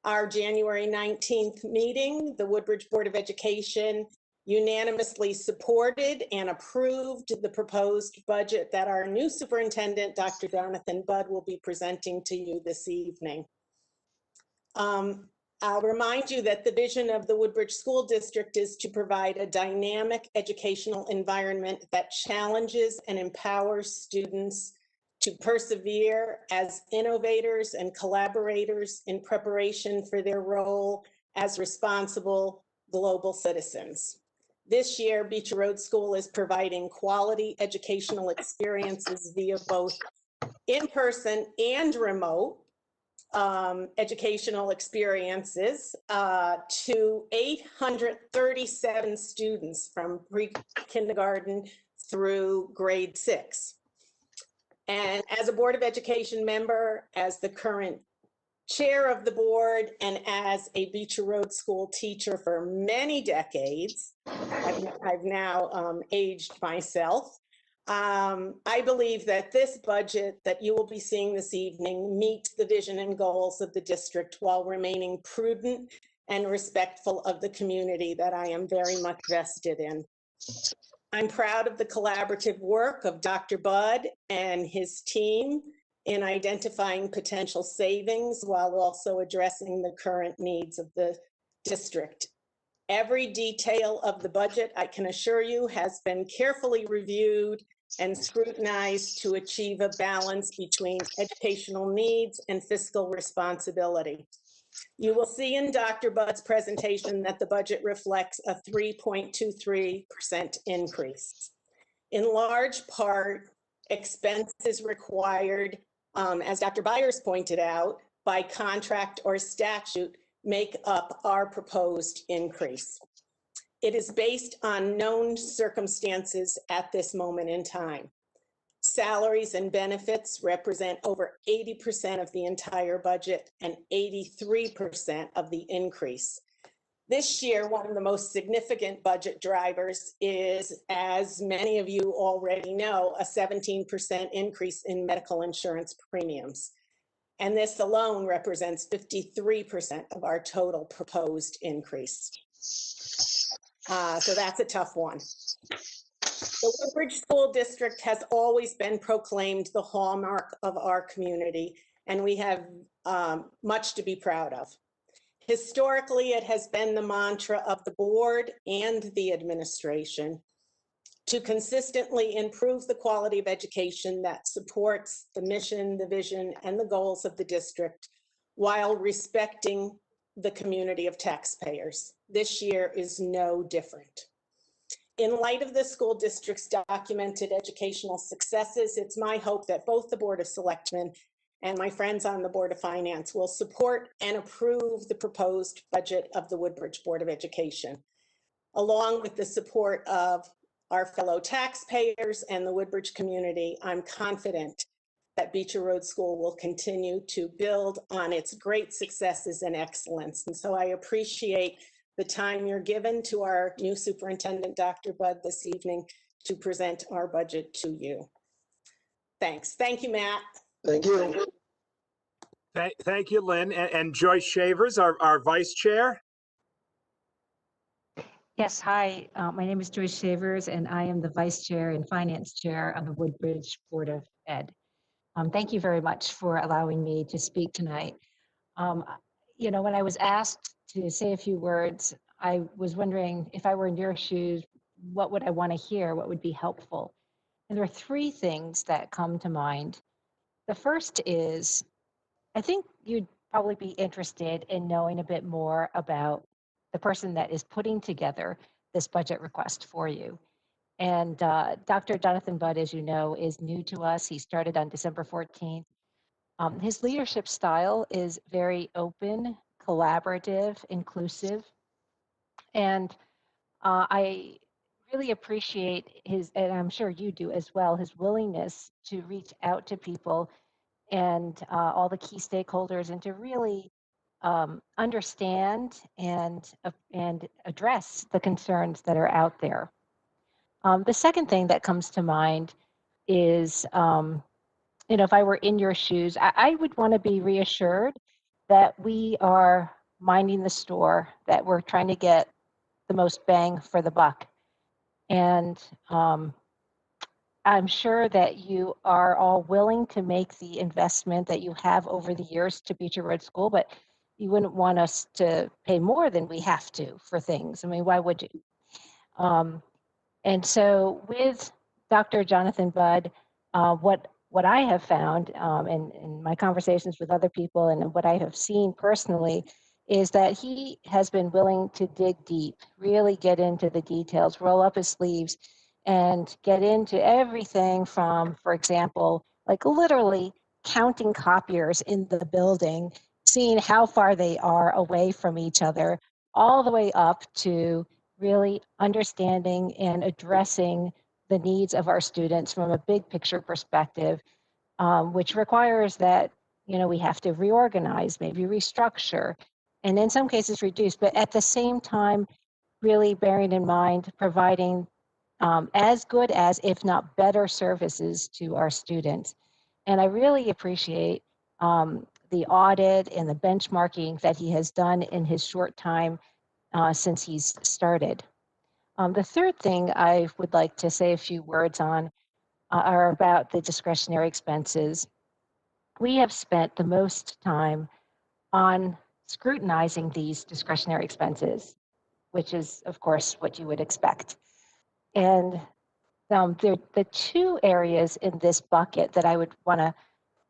Speaker 4: our January 19th meeting, the Woodbridge Board of Education unanimously supported and approved the proposed budget that our new superintendent, Dr. Jonathan Budd, will be presenting to you this evening. I'll remind you that the vision of the Woodbridge School District is to provide a dynamic educational environment that challenges and empowers students to persevere as innovators and collaborators in preparation for their role as responsible global citizens. This year, Beecher Road School is providing quality educational experiences via both in-person and remote educational experiences to 837 students from pre-kindergarten through grade 6. And as a Board of Education member, as the current chair of the board, and as a Beecher Road School teacher for many decades, I've now aged myself. I believe that this budget that you will be seeing this evening meets the vision and goals of the district while remaining prudent and respectful of the community that I am very much vested in. I'm proud of the collaborative work of Dr. Budd and his team in identifying potential savings while also addressing the current needs of the district. Every detail of the budget, I can assure you, has been carefully reviewed and scrutinized to achieve a balance between educational needs and fiscal responsibility. You will see in Dr. Budd's presentation that the budget reflects a 3.23% increase. In large part, expenses required as Dr. Byers pointed out, by contract or statute, make up our proposed increase. It is based on known circumstances at this moment in time. Salaries and benefits represent over 80% of the entire budget and 83% of the increase. This year, one of the most significant budget drivers is, as many of you already know, a 17% increase in medical insurance premiums. And this alone represents 53% of our total proposed increase. So that's a tough one. The Woodbridge School District has always been proclaimed the hallmark of our community, and we have much to be proud of. Historically, it has been the mantra of the board and the administration to consistently improve the quality of education that supports the mission, the vision, and the goals of the district while respecting the community of taxpayers. This year is no different. In light of the school district's documented educational successes, it's my hope that both the Board of Selectmen and my friends on the Board of Finance will support and approve the proposed budget of the Woodbridge Board of Education, along with the support of our fellow taxpayers and the Woodbridge community. I'm confident that Beecher Road School will continue to build on its great successes and excellence. And so I appreciate the time you're given to our new superintendent, Dr. Budd, this evening to present our budget to you. Thanks. Thank you, Matt.
Speaker 1: Thank you.
Speaker 11: Thank you, Lynn. And Joyce Shavers, our vice chair.
Speaker 12: Yes, hi. My name is Joyce Shavers, and I am the vice chair and finance chair of the Woodbridge Board of Ed. Thank you very much for allowing me to speak tonight. You know, when I was asked to say a few words, I was wondering if I were in your shoes, what would I want to hear? What would be helpful? And there are three things that come to mind. The first is, I think you'd probably be interested in knowing a bit more about the person that is putting together this budget request for you. And Dr. Jonathan Budd, as you know, is new to us. He started on December 14th. His leadership style is very open, collaborative, inclusive. And I really appreciate his, and I'm sure you do as well, his willingness to reach out to people and all the key stakeholders and to really understand and address the concerns that are out there. The second thing that comes to mind is, you know, if I were in your shoes, I would want to be reassured that we are minding the store, that we're trying to get the most bang for the buck. And I'm sure that you are all willing to make the investment that you have over the years to Beecher Road School, but you wouldn't want us to pay more than we have to for things. I mean, why would you? And so with Dr. Jonathan Budd, what I have found in my conversations with other people and what I have seen personally is that he has been willing to dig deep, really get into the details, roll up his sleeves, and get into everything from, for example, like literally counting copiers in the building, seeing how far they are away from each other, all the way up to really understanding and addressing the needs of our students from a big picture perspective, which requires that, you know, we have to reorganize, maybe restructure, and in some cases reduce, but at the same time, really bearing in mind providing as good as, if not better, services to our students. And I really appreciate the audit and the benchmarking that he has done in his short time since he's started. The third thing I would like to say a few words on are about the discretionary expenses. We have spent the most time on scrutinizing these discretionary expenses, which is, of course, what you would expect. And the two areas in this bucket that I would want to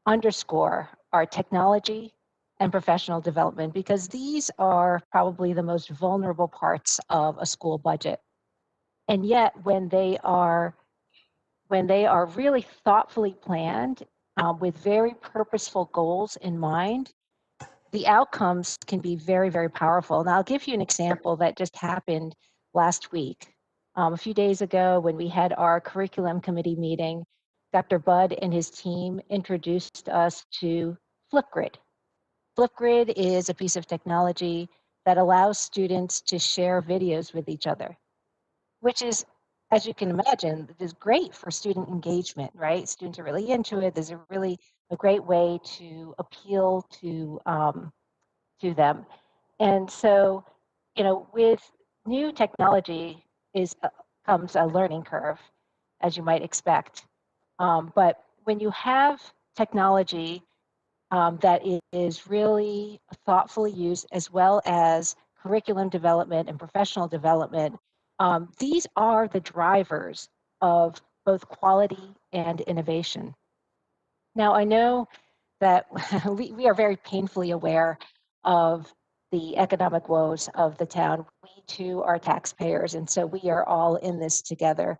Speaker 12: underscore are technology and professional development, because these are probably the most vulnerable parts of a school budget. And yet, when they are really thoughtfully planned with very purposeful goals in mind, the outcomes can be very, very powerful. And I'll give you an example that just happened last week. A few days ago, when we had our curriculum committee meeting, Dr. Budd and his team introduced us to Flipgrid. Flipgrid is a piece of technology that allows students to share videos with each other, which is, as you can imagine, is great for student engagement, right? Students are really into it. There's a great way to appeal to them. And so, with new technology comes a learning curve, as you might expect. But when you have technology that is really thoughtfully used, as well as curriculum development and professional development, these are the drivers of both quality and innovation. Now, I know that we are very painfully aware of the economic woes of the town. We too are taxpayers, and so we are all in this together.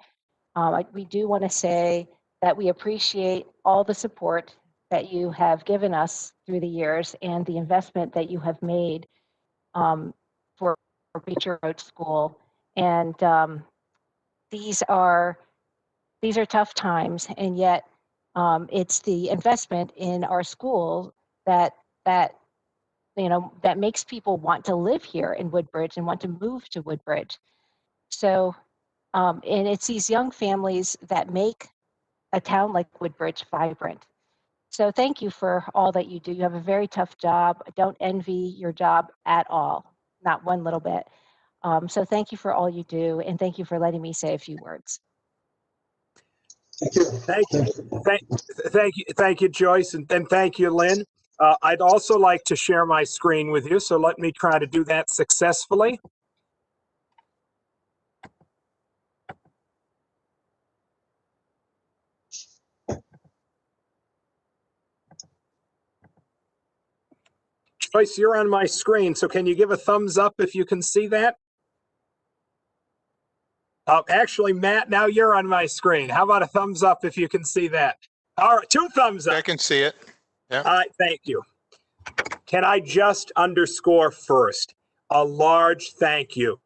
Speaker 12: We do want to say that we appreciate all the support that you have given us through the years and the investment that you have made for Beecher Road School. And these are tough times, and yet it's the investment in our school that makes people want to live here in Woodbridge and want to move to Woodbridge. So, and it's these young families that make a town like Woodbridge vibrant. So thank you for all that you do. You have a very tough job. I don't envy your job at all, not one little bit. So thank you for all you do, and thank you for letting me say a few words.
Speaker 1: Thank you.
Speaker 11: Thank you, Joyce, and thank you, Lynn. I'd also like to share my screen with you, so let me try to do that successfully. Joyce, you're on my screen, so can you give a thumbs up if you can see that? Actually, Matt, now you're on my screen. How about a thumbs up if you can see that? All right, 2 thumbs up.
Speaker 13: I can see it. Yeah.
Speaker 11: All right, thank you. Can I just underscore first a large thank you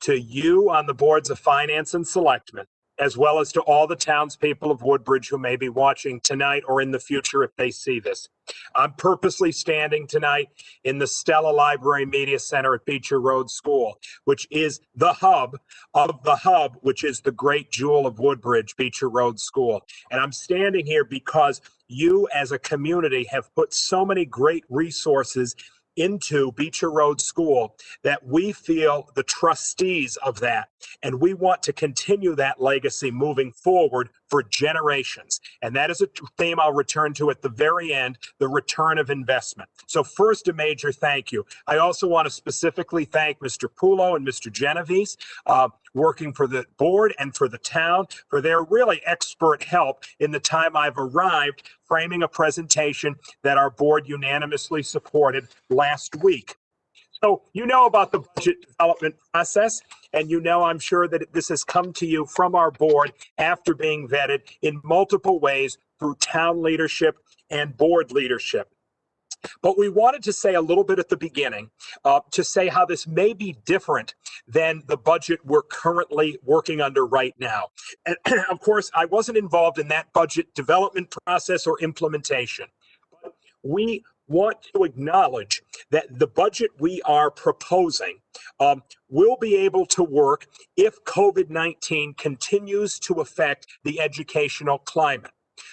Speaker 11: to you on the boards of Finance and Selectmen, as well as to all the townspeople of Woodbridge who may be watching tonight or in the future if they see this. I'm purposely standing tonight in the Stella Library Media Center at Beecher Road School, which is the hub of the hub, which is the great jewel of Woodbridge, Beecher Road School. And I'm standing here because you as a community have put so many great resources into Beecher Road School that we feel the trustees of that, and we want to continue that legacy moving forward for generations. And that is a theme I'll return to at the very end, the return of investment. So first, a major thank you. I also want to specifically thank Mr. Pulo and Mr. Genovese, working for the board and for the town, for their really expert help in the time I've arrived, framing a presentation that our board unanimously supported last week. So you know about the budget development process, and I'm sure that this has come to you from our board after being vetted in multiple ways through town leadership and board leadership. But we wanted to say a little bit at the beginning to say how this may be different than the budget we're currently working under right now. And of course, I wasn't involved in that budget development process or implementation. But we want to acknowledge that the budget we are proposing will be able to work if COVID-19 continues to affect the educational climate.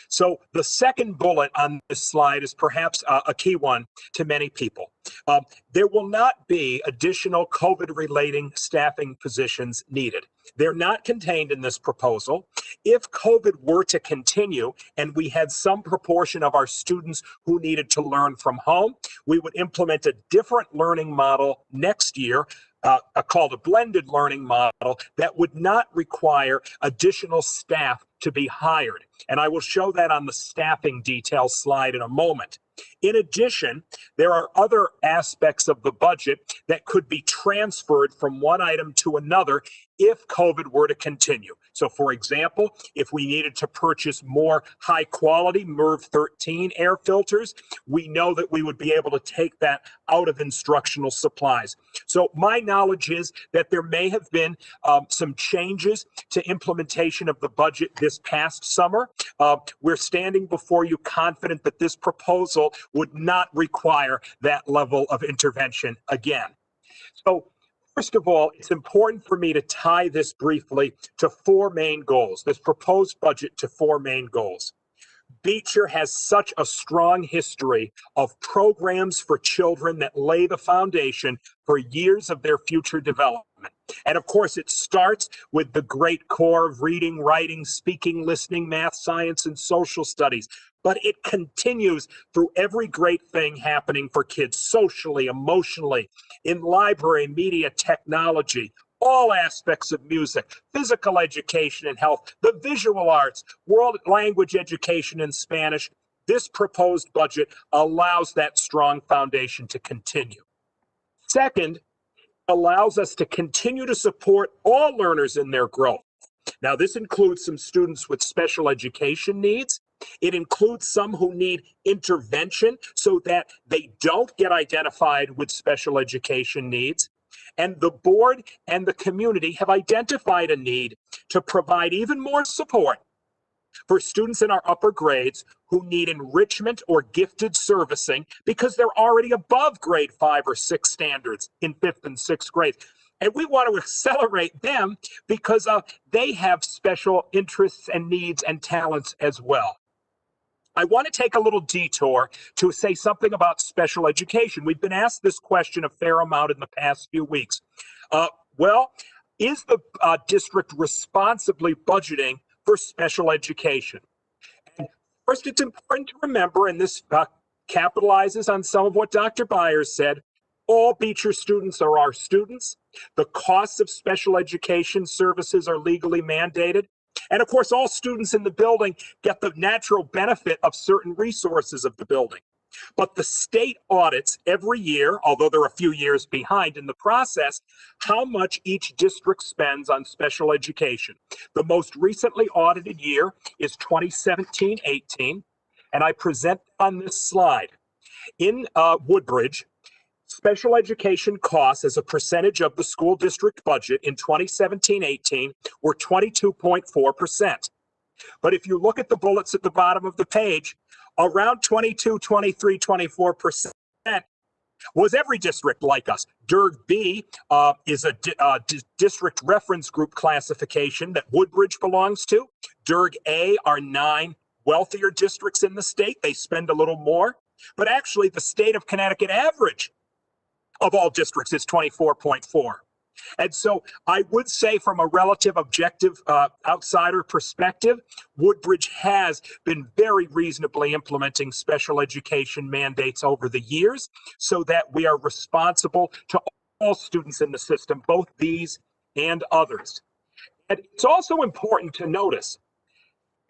Speaker 11: So the second bullet on this slide is perhaps a key one to many people. There will not be additional COVID-relating staffing positions needed. They're not contained in this proposal. If COVID were to continue and we had some proportion of our students who needed to learn from home, we would implement a different learning model next year, called a blended learning model that would not require additional staff to be hired. And I will show that on the staffing detail slide in a moment. In addition, there are other aspects of the budget that could be transferred from one item to another if COVID were to continue. So for example, if we needed to purchase more high quality MERV 13 air filters, we know that we would be able to take that out of instructional supplies. So my knowledge is that there may have been some changes to implementation of the budget this past summer. We're standing before you confident that this proposal would not require that level of intervention again. So first of all, it's important for me to tie this briefly to four main goals, this proposed budget to four main goals. Beecher has such a strong history of programs for children that lay the foundation for years of their future development. And of course, it starts with the great core of reading, writing, speaking, listening, math, science, and social studies. But it continues through every great thing happening for kids socially, emotionally, in library, media, technology, all aspects of music, physical education and health, the visual arts, world language education and Spanish. This proposed budget allows that strong foundation to continue. Second, allows us to continue to support all learners in their growth. Now, this includes some students with special education needs. It includes some who need intervention so that they don't get identified with special education needs. And the board and the community have identified a need to provide even more support for students in our upper grades who need enrichment or gifted servicing because they're already above grade 5 or 6 standards in 5th and 6th grades. And we want to accelerate them because they have special interests and needs and talents as well. I want to take a little detour to say something about special education. We've been asked this question a fair amount in the past few weeks. Well, is the district responsibly budgeting for special education? And first, it's important to remember, and this capitalizes on some of what Dr. Byers said, all Beecher students are our students. The costs of special education services are legally mandated. And of course, all students in the building get the natural benefit of certain resources of the building. But the state audits every year, although they're a few years behind in the process, how much each district spends on special education. The most recently audited year is 2017-18, and I present on this slide. In Woodbridge, special education costs as a percentage of the school district budget in 2017-18 were 22.4%. But if you look at the bullets at the bottom of the page, around 22, 23, 24% was every district like us. DIRG B is a district reference group classification that Woodbridge belongs to. DIRG A are 9 wealthier districts in the state. They spend a little more. But actually, the state of Connecticut average of all districts is 24.4. And so I would say from a relative objective outsider perspective, Woodbridge has been very reasonably implementing special education mandates over the years so that we are responsible to all students in the system, both these and others. And it's also important to notice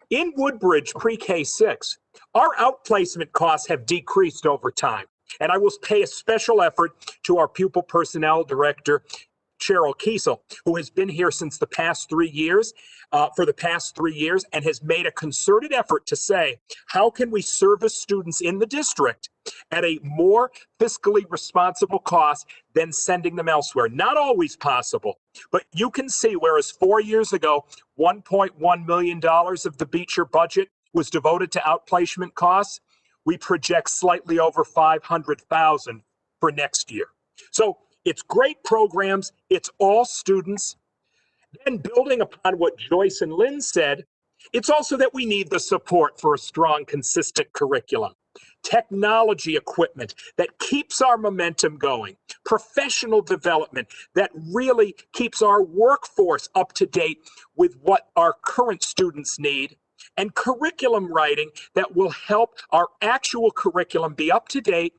Speaker 11: in Woodbridge pre-K 6, our outplacement costs have decreased over time. And I will pay a special effort to our pupil personnel director, Cheryl Kiesel, who has been here since the past 3 years, for the past 3 years, and has made a concerted effort to say, how can we service students in the district at a more fiscally responsible cost than sending them elsewhere? Not always possible, but you can see, whereas 4 years ago, $1.1 million of the Beecher budget was devoted to outplacement costs, we project slightly over $500,000 for next year. So it's great programs, it's all students. Then building upon what Joyce and Lynn said, it's also that we need the support for a strong, consistent curriculum. Technology equipment that keeps our momentum going, professional development that really keeps our workforce up to date with what our current students need, and curriculum writing that will help our actual curriculum be up to date,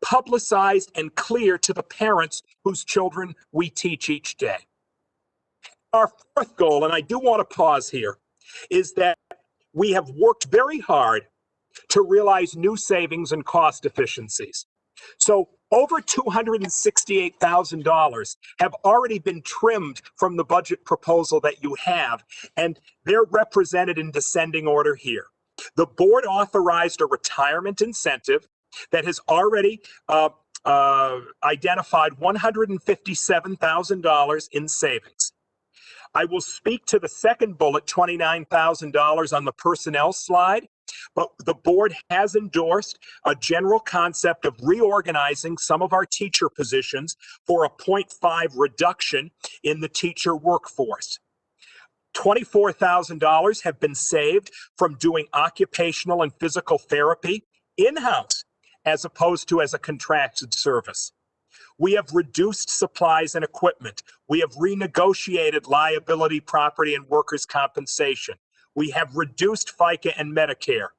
Speaker 11: publicized, and clear to the parents whose children we teach each day. Our fourth goal, and I do want to pause here, is that we have worked very hard to realize new savings and cost efficiencies. So Over $268,000 have already been trimmed from the budget proposal that you have, and they're represented in descending order here. The board authorized a retirement incentive that has already identified $157,000 in savings. I will speak to the second bullet, $29,000 on the personnel slide, but the board has endorsed a general concept of reorganizing some of our teacher positions for a 0.5 reduction in the teacher workforce. $24,000 have been saved from doing occupational and physical therapy in-house as opposed to as a contracted service. We have reduced supplies and equipment. We have renegotiated liability, property, and workers' compensation. We have reduced FICA and Medicare.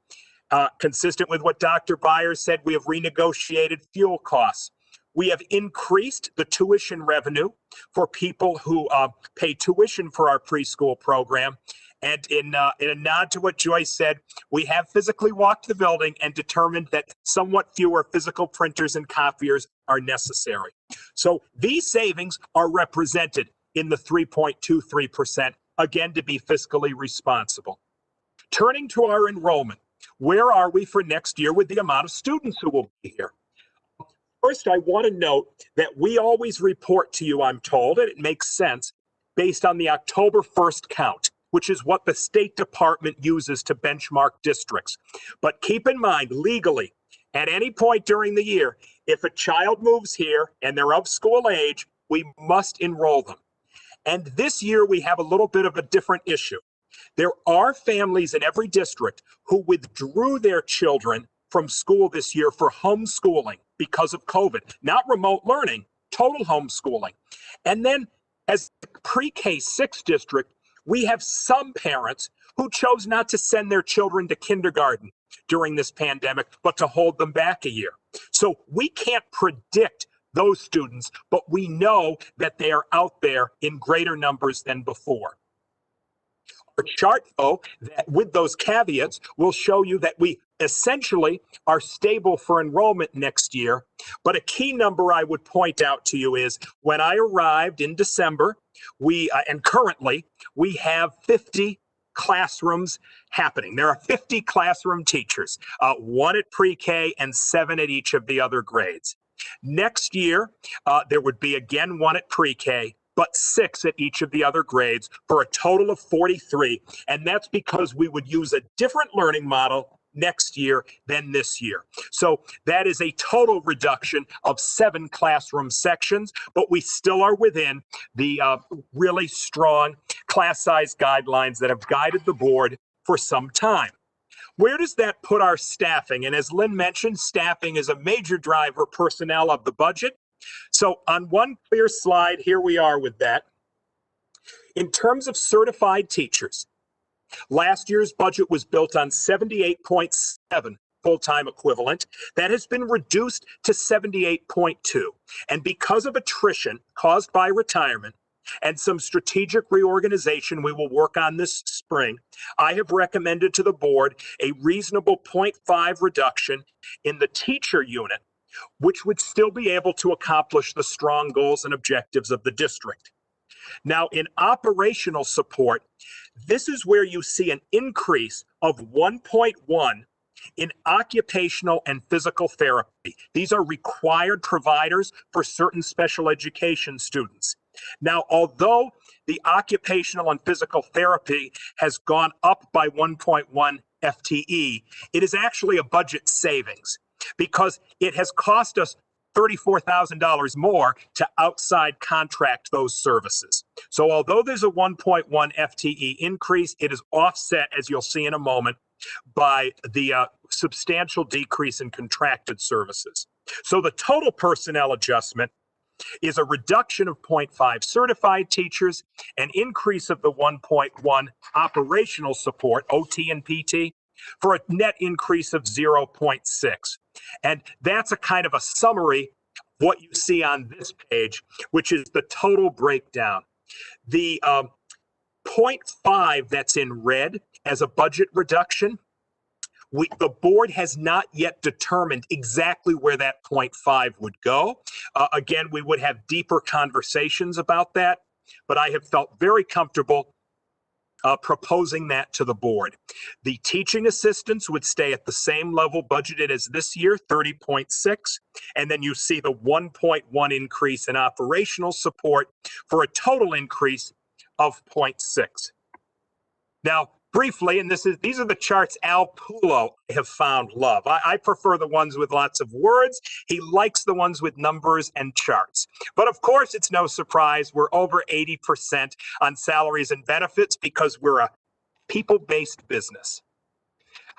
Speaker 11: Consistent with what Dr. Byers said, we have renegotiated fuel costs. We have increased the tuition revenue for people who pay tuition for our preschool program. And in a nod to what Joyce said, we have physically walked the building and determined that somewhat fewer physical printers and copiers are necessary. So these savings are represented in the 3.23%, again, to be fiscally responsible. Turning to our enrollment, where are we for next year with the amount of students who will be here? First, I want to note that we always report to you, I'm told, and it makes sense, based on the October 1st count, which is what the State Department uses to benchmark districts. But keep in mind, legally, at any point during the year, if a child moves here and they're of school age, we must enroll them. And this year, we have a little bit of a different issue. There are families in every district who withdrew their children from school this year for homeschooling because of COVID, not remote learning, total homeschooling. And then as pre-K 6 district, we have some parents who chose not to send their children to kindergarten during this pandemic, but to hold them back a year. So we can't predict those students, but we know that they are out there in greater numbers than before. Our chart, though, that with those caveats, will show you that we essentially are stable for enrollment next year. But a key number I would point out to you is when I arrived in December, and currently, we have 50 classrooms happening. There are 50 classroom teachers, 1 at pre-K and 7 at each of the other grades. Next year, there would be again 1 at pre-K, but 6 at each of the other grades for a total of 43. And that's because we would use a different learning model next year than this year. So that is a total reduction of 7 classroom sections, but we still are within the really strong class size guidelines that have guided the board for some time. Where does that put our staffing? And as Lynn mentioned, staffing is a major driver personnel of the budget. So on one clear slide, here we are with that. In terms of certified teachers, last year's budget was built on 78.7 full-time equivalent. That has been reduced to 78.2. And because of attrition caused by retirement and some strategic reorganization we will work on this spring, I have recommended to the board a reasonable 0.5 reduction in the teacher unit, which would still be able to accomplish the strong goals and objectives of the district. Now, in operational support, this is where you see an increase of 1.1 in occupational and physical therapy. These are required providers for certain special education students. Now, although the occupational and physical therapy has gone up by 1.1 FTE, it is actually a budget savings because it has cost us $34,000 more to outside contract those services. So although there's a 1.1 FTE increase, it is offset, as you'll see in a moment, by the substantial decrease in contracted services. So the total personnel adjustment is a reduction of 0.5 certified teachers, an increase of the 1.1 operational support, OT and PT, for a net increase of 0.6. And that's a kind of a summary of what you see on this page, which is the total breakdown. The 0.5 that's in red as a budget reduction The board has not yet determined exactly where that 0.5 would go. Again, we would have deeper conversations about that, but I have felt very comfortable proposing that to the board. The teaching assistants would stay at the same level budgeted as this year, 30.6, and then you see the 1.1 increase in operational support for a total increase of 0.6. Now, briefly, and these are the charts Al Pulo have found love. I prefer the ones with lots of words. He likes the ones with numbers and charts. But of course, it's no surprise we're over 80% on salaries and benefits because we're a people-based business.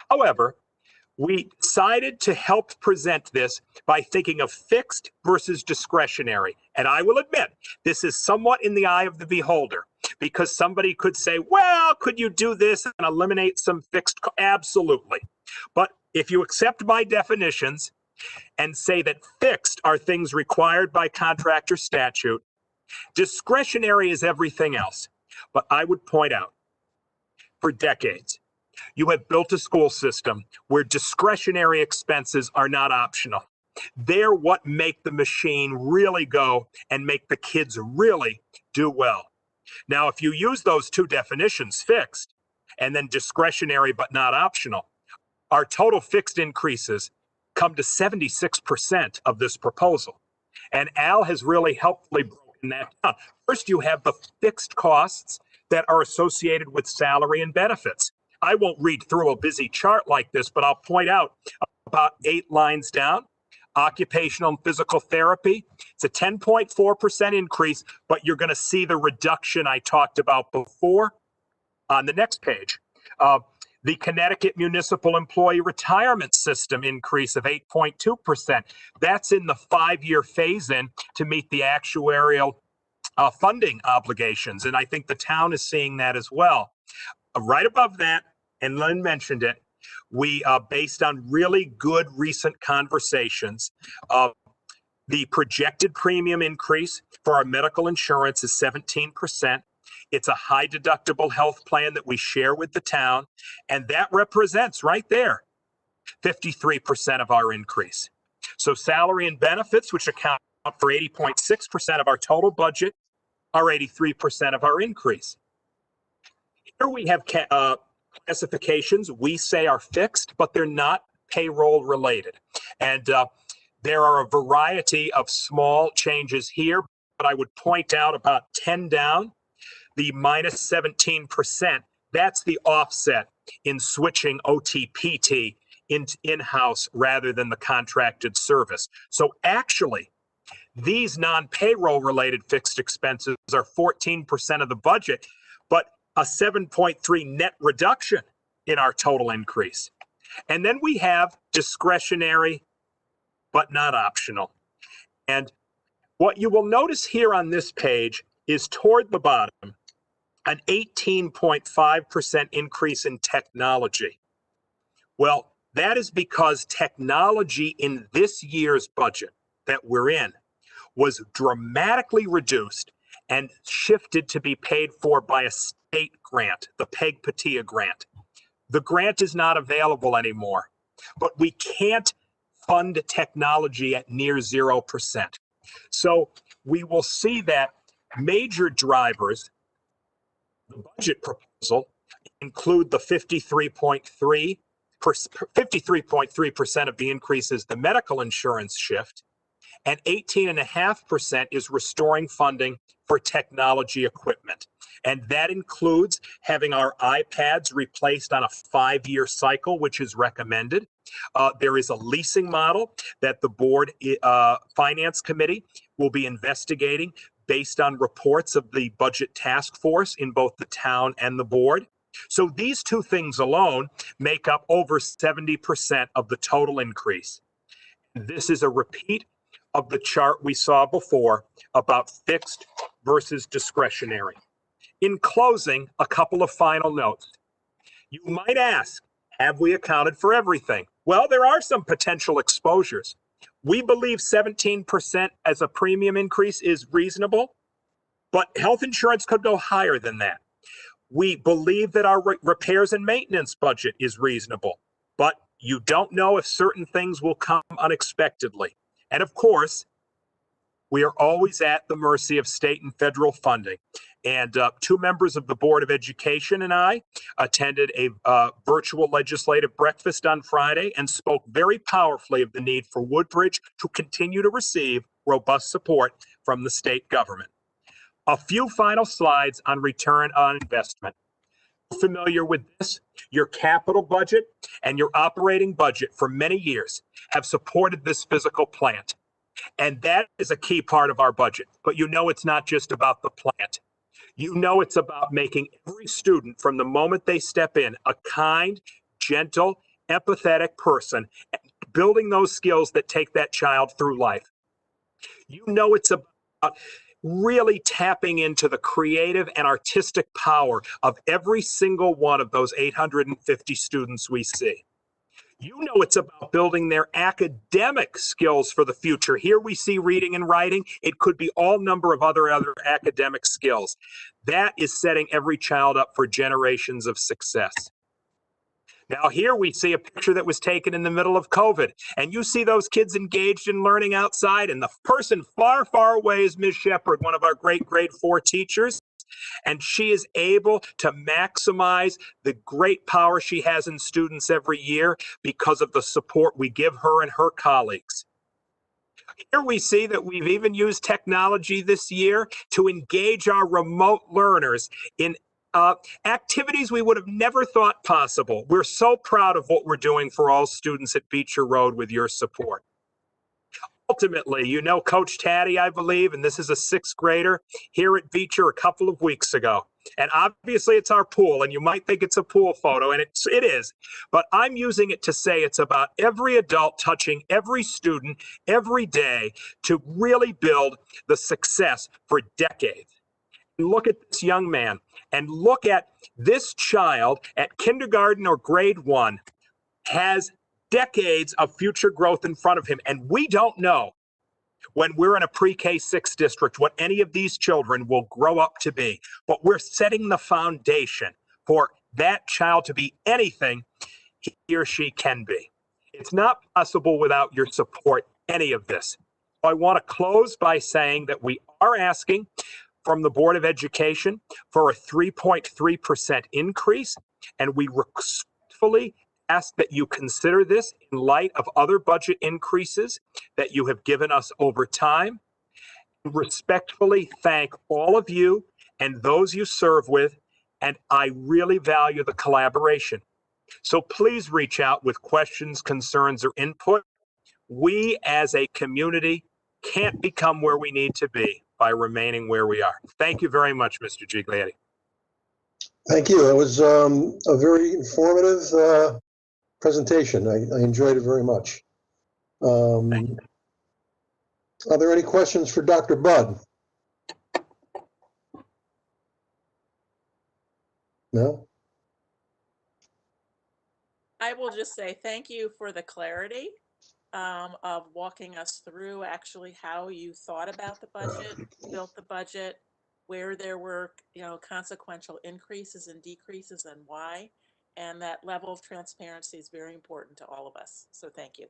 Speaker 11: However, we decided to help present this by thinking of fixed versus discretionary. And I will admit, this is somewhat in the eye of the beholder, because somebody could say, well, could you do this and eliminate some fixed? Absolutely. But if you accept my definitions and say that fixed are things required by contract or statute, discretionary is everything else. But I would point out, for decades, you have built a school system where discretionary expenses are not optional. They're what make the machine really go and make the kids really do well. Now, if you use those two definitions, fixed and then discretionary but not optional, our total fixed increases come to 76% of this proposal. And Al has really helpfully broken that down. First, you have the fixed costs that are associated with salary and benefits. I won't read through a busy chart like this, but I'll point out about 8 lines down, occupational and physical therapy. It's a 10.4% increase, but you're going to see the reduction I talked about before on the next page. The Connecticut Municipal Employee Retirement System increase of 8.2%. That's in the 5-year phase-in to meet the actuarial funding obligations. And I think the town is seeing that as well. Right above that, and Lynn mentioned it, we, based on really good recent conversations, the projected premium increase for our medical insurance is 17%. It's a high deductible health plan that we share with the town, and that represents right there 53% of our increase. So salary and benefits, which account for 80.6% of our total budget, are 83% of our increase. Here we have classifications we say are fixed, but they're not payroll related. And there are a variety of small changes here, but I would point out about 10 down, the minus 17%, that's the offset in switching OTPT in-house rather than the contracted service. So actually, these non-payroll related fixed expenses are 14% of the budget, but a 7.3 net reduction in our total increase. And then we have discretionary, but not optional. And what you will notice here on this page is toward the bottom, an 18.5% increase in technology. Well, that is because technology in this year's budget that we're in was dramatically reduced and shifted to be paid for by a state grant, the PEG-PATIA grant. The grant is not available anymore, but we can't fund technology at near 0%. So we will see that major drivers, the budget proposal, include the 53.3% of the increase is the medical insurance shift, and 18.5% is restoring funding for technology equipment. And that includes having our iPads replaced on a 5-year cycle, which is recommended. There is a leasing model that the board finance committee will be investigating based on reports of the budget task force in both the town and the board. So these two things alone make up over 70% of the total increase. This is a repeat of the chart we saw before about fixed versus discretionary. In closing, a couple of final notes. You might ask, have we accounted for everything? Well, there are some potential exposures. We believe 17% as a premium increase is reasonable, but health insurance could go higher than that. We believe that our repairs and maintenance budget is reasonable, but You don't know if certain things will come unexpectedly. And of course, we are always at the mercy of state and federal funding. And two members of the Board of Education and I attended a virtual legislative breakfast on Friday and spoke very powerfully of the need for Woodbridge to continue to receive robust support from the state government. A few final slides on return on investment. Familiar with this? Your capital budget and your operating budget for many years have supported this physical plant. And that is a key part of our budget. But you know it's not just about the plant. You know it's about making every student from the moment they step in a kind, gentle, empathetic person, and building those skills that take that child through life. You know it's about really tapping into the creative and artistic power of every single one of those 850 students we see. You know it's about building their academic skills for the future. Here we see reading and writing. It could be all number of other academic skills. That is setting every child up for generations of success. Now here we see a picture that was taken in the middle of COVID, and you see those kids engaged in learning outside, and the person far, far away is Ms. Shepard, one of our great grade 4 teachers. And she is able to maximize the great power she has in students every year because of the support we give her and her colleagues. Here we see that we've even used technology this year to engage our remote learners in activities we would have never thought possible. We're so proud of what we're doing for all students at Beecher Road with your support. Ultimately, you know Coach Taddy, I believe, and this is a 6th grader here at Beecher a couple of weeks ago. And obviously it's our pool, and you might think it's a pool photo, and it is. But I'm using it to say it's about every adult touching every student every day to really build the success for decades. Look at this young man, and look at this child at kindergarten or grade 1 has decades of future growth in front of him. And we don't know when we're in a pre-K 6 district what any of these children will grow up to be. But we're setting the foundation for that child to be anything he or she can be. It's not possible without your support, any of this. I want to close by saying that we are asking from the Board of Education for a 3.3% increase, and we respectfully ask that you consider this in light of other budget increases that you have given us over time. Respectfully thank all of you and those you serve with, and I really value the collaboration. So please reach out with questions, concerns, or input. We as a community can't become where we need to be by remaining where we are. Thank you very much, Mr. Giglietti.
Speaker 1: Thank you. It was a very informative presentation. I enjoyed it very much. Are there any questions for Dr. Budd? No?
Speaker 13: I will just say thank you for the clarity of walking us through actually how you thought about the budget, built the budget, where there were, consequential increases and decreases and why. And that level of transparency is very important to all of us. So thank you.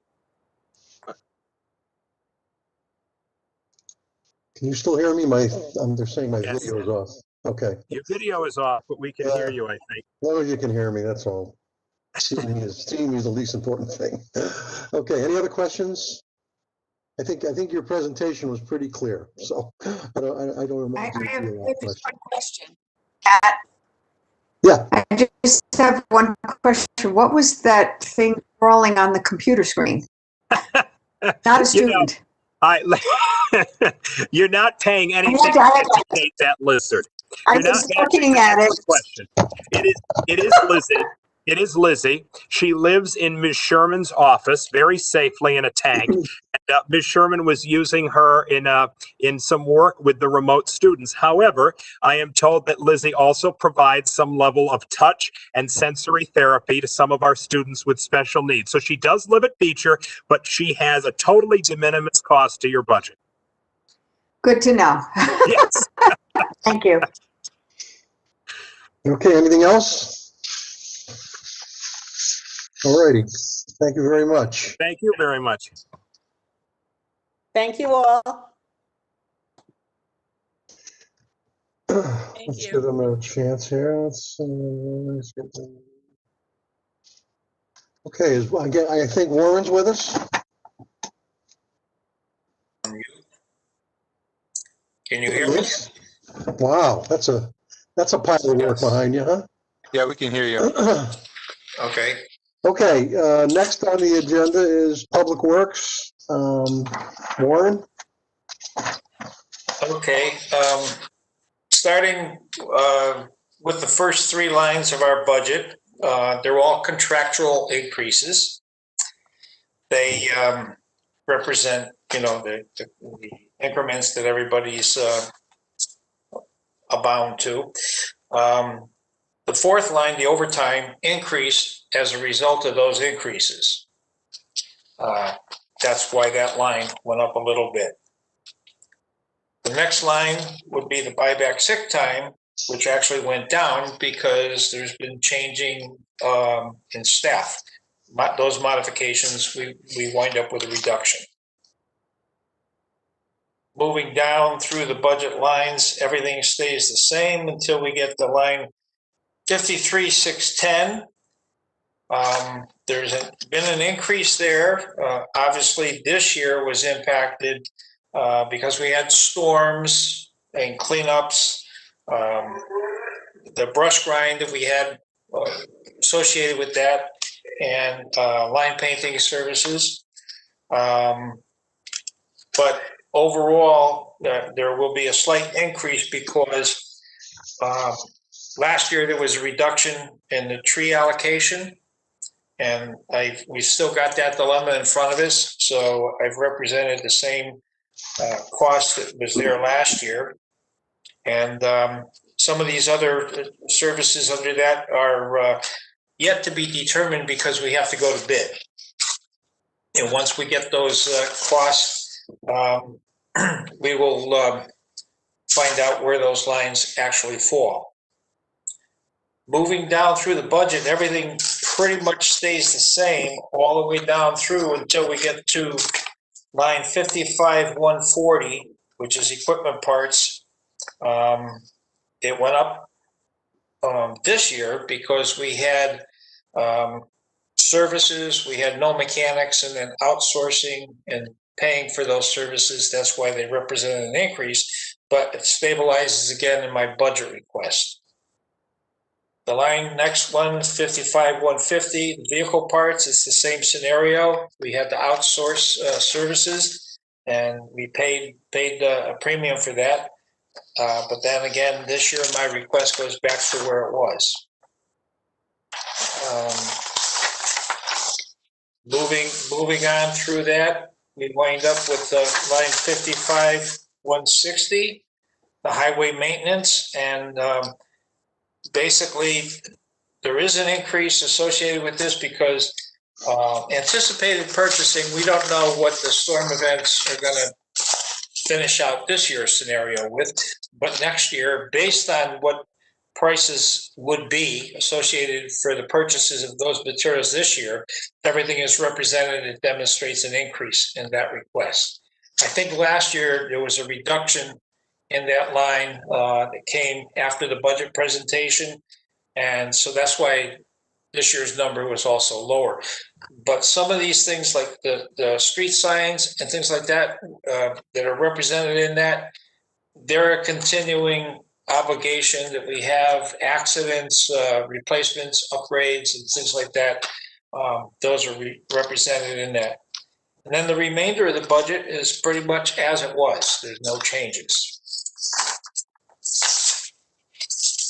Speaker 1: Can you still hear me? They're saying my
Speaker 11: Yes.
Speaker 1: video is off. Okay.
Speaker 11: Your video is off, but we can hear you, I think.
Speaker 1: As long as you can hear me, that's all. Seeing me is the least important thing. Okay, any other questions? I think your presentation was pretty clear, so I don't
Speaker 6: I
Speaker 1: imagine
Speaker 6: have
Speaker 1: you have a
Speaker 6: just
Speaker 1: question.
Speaker 6: one question. Kat,
Speaker 1: Yeah.
Speaker 6: I just have one question. What was that thing crawling on the computer screen? Not a student.
Speaker 11: You're not paying anything to educate that lizard.
Speaker 6: I'm just looking at it.
Speaker 11: Question. It is Lizzie. It is Lizzie. She lives in Ms. Sherman's office very safely in a tank. And, Ms. Sherman was using her in some work with the remote students. However, I am told that Lizzie also provides some level of touch and sensory therapy to some of our students with special needs. So she does live at Beecher, but she has a totally de minimis cost to your budget.
Speaker 6: Good to know.
Speaker 11: Yes.
Speaker 6: Thank you.
Speaker 1: Okay, anything else? All righty. Thank you very much.
Speaker 11: Thank you very much.
Speaker 4: Thank you all.
Speaker 1: Let's
Speaker 13: you.
Speaker 1: give them a chance here. Okay, I think Warren's with us.
Speaker 14: Can you hear me?
Speaker 1: Wow, that's a pile of work behind you, huh?
Speaker 14: Yeah, we can hear you. Okay.
Speaker 1: Okay, next on the agenda is Public Works. Warren?
Speaker 14: Okay. Starting with the first three lines of our budget, they're all contractual increases. They represent, the increments that everybody's bound to. The fourth line, the overtime, increased as a result of those increases. That's why that line went up a little bit. The next line would be the buyback sick time, which actually went down because there's been changing in staff. Those modifications, we wind up with a reduction. Moving down through the budget lines, everything stays the same until we get to line 53,610. There's been an increase there. Obviously, this year was impacted because we had storms and cleanups. The brush grind that we had associated with that, and line painting services. But overall, there will be a slight increase because last year there was a reduction in the tree allocation, and we still got that dilemma in front of us. So I've represented the same cost that was there last year, and some of these other services under that are yet to be determined because we have to go to bid. And once we get those costs, we will find out where those lines actually fall. Moving down through the budget, everything pretty much stays the same all the way down through until we get to line 55,140, which is equipment parts. It went up this year because we had services, we had no mechanics, and then outsourcing and paying for those services. That's why they represented an increase, but it stabilizes again in my budget request. The line next one, 55,150, vehicle parts, it's the same scenario. We had to outsource services, and we paid a premium for that. But then again, this year my request goes back to where it was. Moving on through that, we wind up with line 55,160, the highway maintenance, and basically there is an increase associated with this because anticipated purchasing, we don't know what the storm events are going to finish out this year's scenario with, but next year, based on what prices would be associated for the purchases of those materials this year, everything is represented. It demonstrates an increase in that request. I think last year there was a reduction in that line that came after the budget presentation, and so that's why this year's number was also lower. But some of these things like the street signs and things like that that are represented in that, they're a continuing obligation that we have. Accidents, replacements, upgrades, and things like that, those are represented in that. And then the remainder of the budget is pretty much as it was. There's no changes.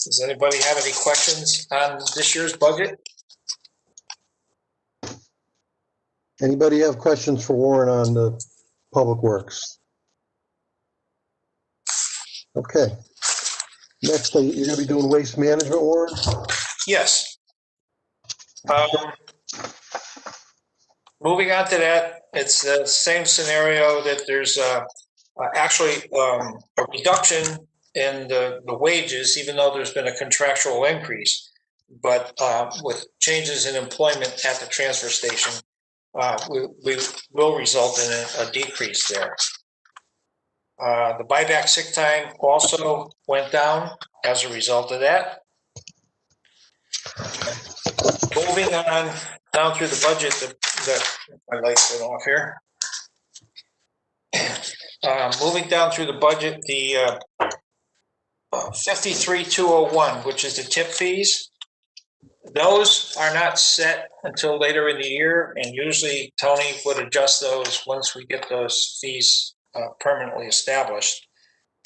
Speaker 14: Does anybody have any questions on this year's budget?
Speaker 1: Anybody have questions for Warren on the Public Works? Okay. Next, you're going to be doing waste management, Warren?
Speaker 14: Yes. Moving on to that, it's the same scenario that there's actually a reduction in the wages, even though there's been a contractual increase. But with changes in employment at the transfer station, we will result in a decrease there. The buyback sick time also went down as a result of that. Moving on down through the budget, that my lights went off here. Moving down through the budget, the 53,201, which is the tip fees. Those are not set until later in the year, and usually Tony would adjust those once we get those fees permanently established.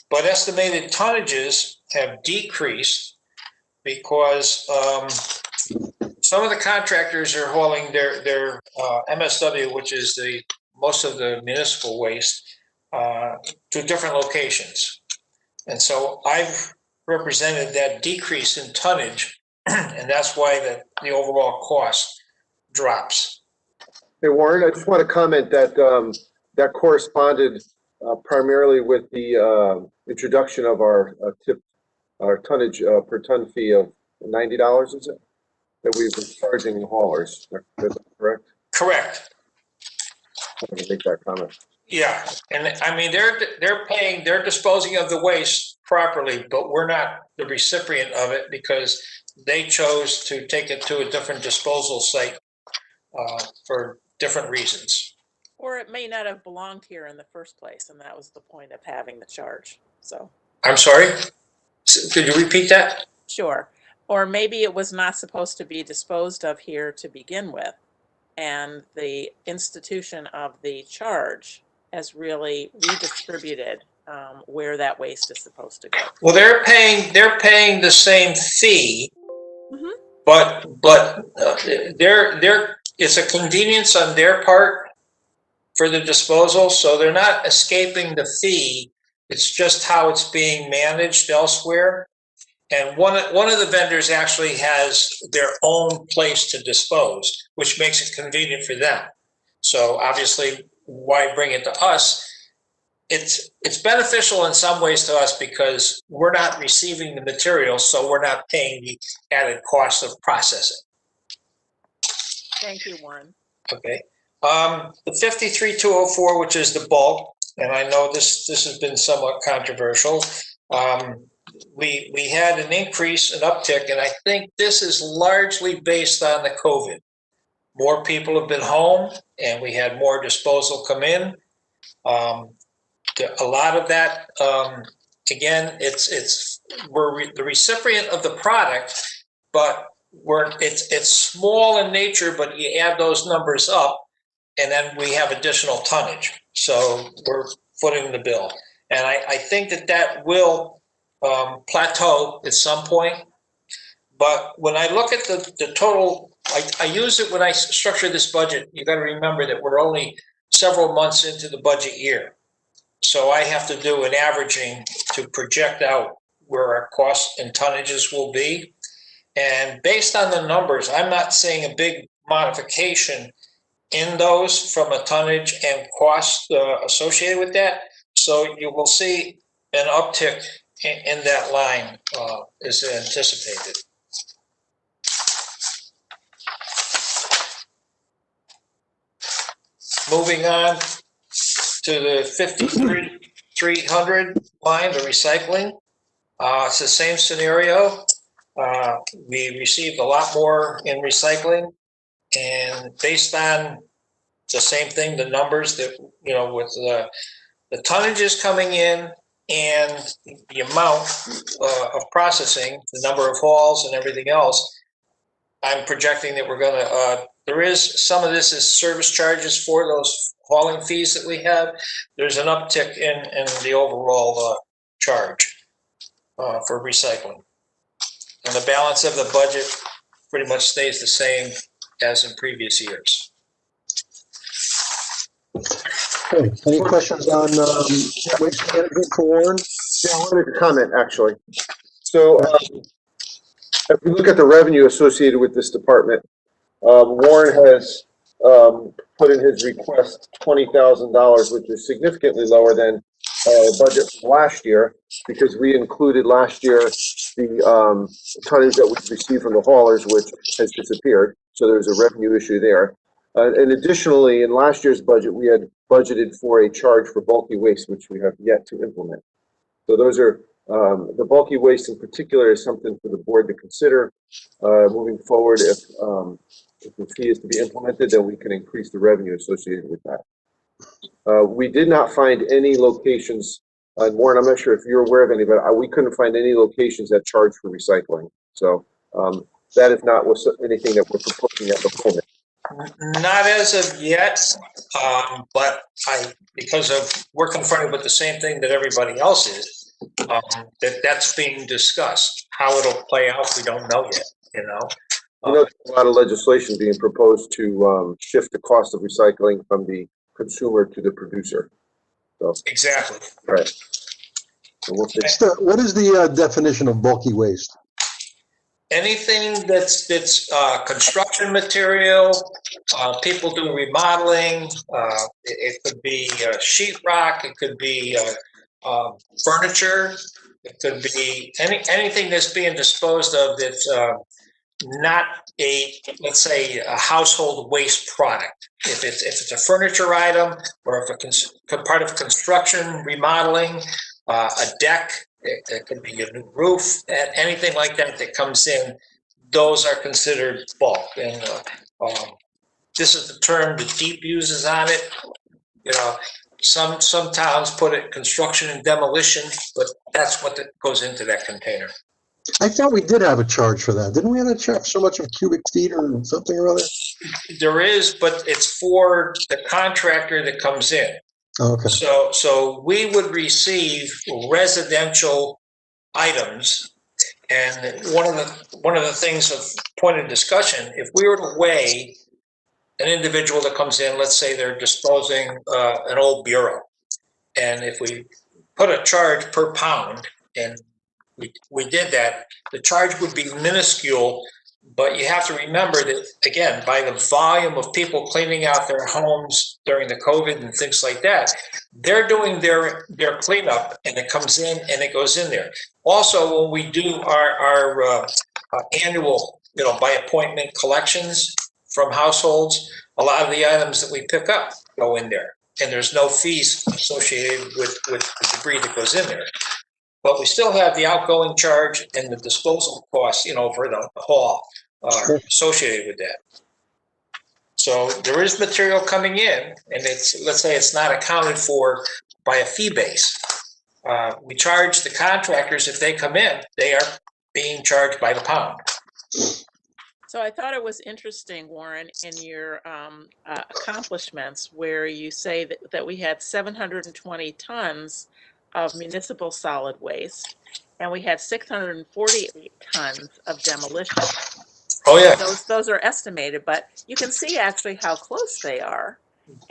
Speaker 14: But estimated tonnages have decreased because some of the contractors are hauling their MSW, which is most of the municipal waste, to different locations. And so I've represented that decrease in tonnage, and that's why the overall cost drops.
Speaker 3: Hey, Warren, I just want to comment that that corresponded primarily with the introduction of our tonnage per ton fee of $90, is it? That we were charging the haulers, is that correct?
Speaker 14: Correct.
Speaker 3: I'm going to make that comment.
Speaker 14: Yeah, and I mean, they're disposing of the waste properly, but we're not the recipient of it because they chose to take it to a different disposal site for different reasons.
Speaker 13: Or it may not have belonged here in the first place, and that was the point of having the charge, so.
Speaker 14: I'm sorry, could you repeat that?
Speaker 13: Sure, or maybe it was not supposed to be disposed of here to begin with, and the institution of the charge has really redistributed where that waste is supposed to go.
Speaker 14: Well, they're paying the same fee, but it's a convenience on their part for the disposal, so they're not escaping the fee. It's just how it's being managed elsewhere. And one of the vendors actually has their own place to dispose, which makes it convenient for them. So obviously, why bring it to us? It's beneficial in some ways to us because we're not receiving the material, so we're not paying the added cost of processing.
Speaker 13: Thank you, Warren.
Speaker 14: Okay. The 53,204, which is the bulk, and I know this has been somewhat controversial. We had an increase, an uptick, and I think this is largely based on the COVID. More people have been home, and we had more disposal come in. A lot of that, again, we're the recipient of the product, but it's small in nature. But you add those numbers up, and then we have additional tonnage. So we're footing the bill, and I think that will plateau at some point. But when I look at the total, I use it when I structure this budget. You got to remember that we're only several months into the budget year. So I have to do an averaging to project out where our costs and tonnages will be. And based on the numbers, I'm not seeing a big modification in those from a tonnage and cost associated with that. So you will see an uptick in that line is anticipated. Moving on to the 53,300 line, the recycling. It's the same scenario. We received a lot more in recycling, and based on the same thing, the numbers that, with the tonnages coming in and the amount of processing, the number of hauls and everything else, I'm projecting that we're going to, there is, some of this is service charges for those hauling fees that we have. There's an uptick in the overall charge for recycling. And the balance of the budget pretty much stays the same as in previous years.
Speaker 1: Okay, any questions on waste management for Warren?
Speaker 3: Yeah, I wanted to comment, actually. So if we look at the revenue associated with this department, Warren has put in his request $20,000, which is significantly lower than our budget from last year, because we included last year the tonnage that we received from the haulers, which has disappeared. So there's a revenue issue there. And additionally, in last year's budget, we had budgeted for a charge for bulky waste, which we have yet to implement. So those are, the bulky waste in particular is something for the board to consider moving forward. If the fee is to be implemented, then we can increase the revenue associated with that. We did not find any locations, Warren, I'm not sure if you're aware of any, but we couldn't find any locations that charge for recycling. So that is not anything that we're proposing at the moment.
Speaker 14: Not as of yet, but because of we're confronted with the same thing that everybody else is, that's being discussed. How it'll play out, we don't know yet, you know.
Speaker 3: There's a lot of legislation being proposed to shift the cost of recycling from the consumer to the producer. So
Speaker 14: exactly.
Speaker 3: Right. So we'll see.
Speaker 1: What is the definition of bulky waste?
Speaker 14: Anything that's construction material, people do remodeling, it could be sheetrock, it could be furniture, it could be anything that's being disposed of that's not let's say a household waste product. If it's a furniture item, or if it's part of construction, remodeling, a deck, it could be a new roof, anything like that that comes in, those are considered bulk. And this is the term that DEEP uses on it. You know, some towns put it construction and demolition, but that's what goes into that container.
Speaker 1: I thought we did have a charge for that. Didn't we have a charge so much of cubic feet or something or other?
Speaker 14: There is, but it's for the contractor that comes in.
Speaker 1: Okay.
Speaker 14: So we would receive residential items, and one of the things of point of discussion, if we were to weigh an individual that comes in, let's say they're disposing an old bureau, and if we put a charge per pound, and we did that, the charge would be minuscule. But you have to remember that, again, by the volume of people cleaning out their homes during the COVID and things like that, they're doing their cleanup, and it comes in and it goes in there. Also, when we do our annual, by appointment collections from households, a lot of the items that we pick up go in there, and there's no fees associated with the debris that goes in there. But we still have the outgoing charge and the disposal costs, for the haul associated with that. So there is material coming in, and let's say it's not accounted for by a fee base. We charge the contractors if they come in; they are being charged by the pound.
Speaker 13: So I thought it was interesting, Warren, in your accomplishments, where you say that we had 720 tons of municipal solid waste, and we had 648 tons of demolition.
Speaker 14: Oh yeah.
Speaker 13: Those are estimated, but you can see actually how close they are.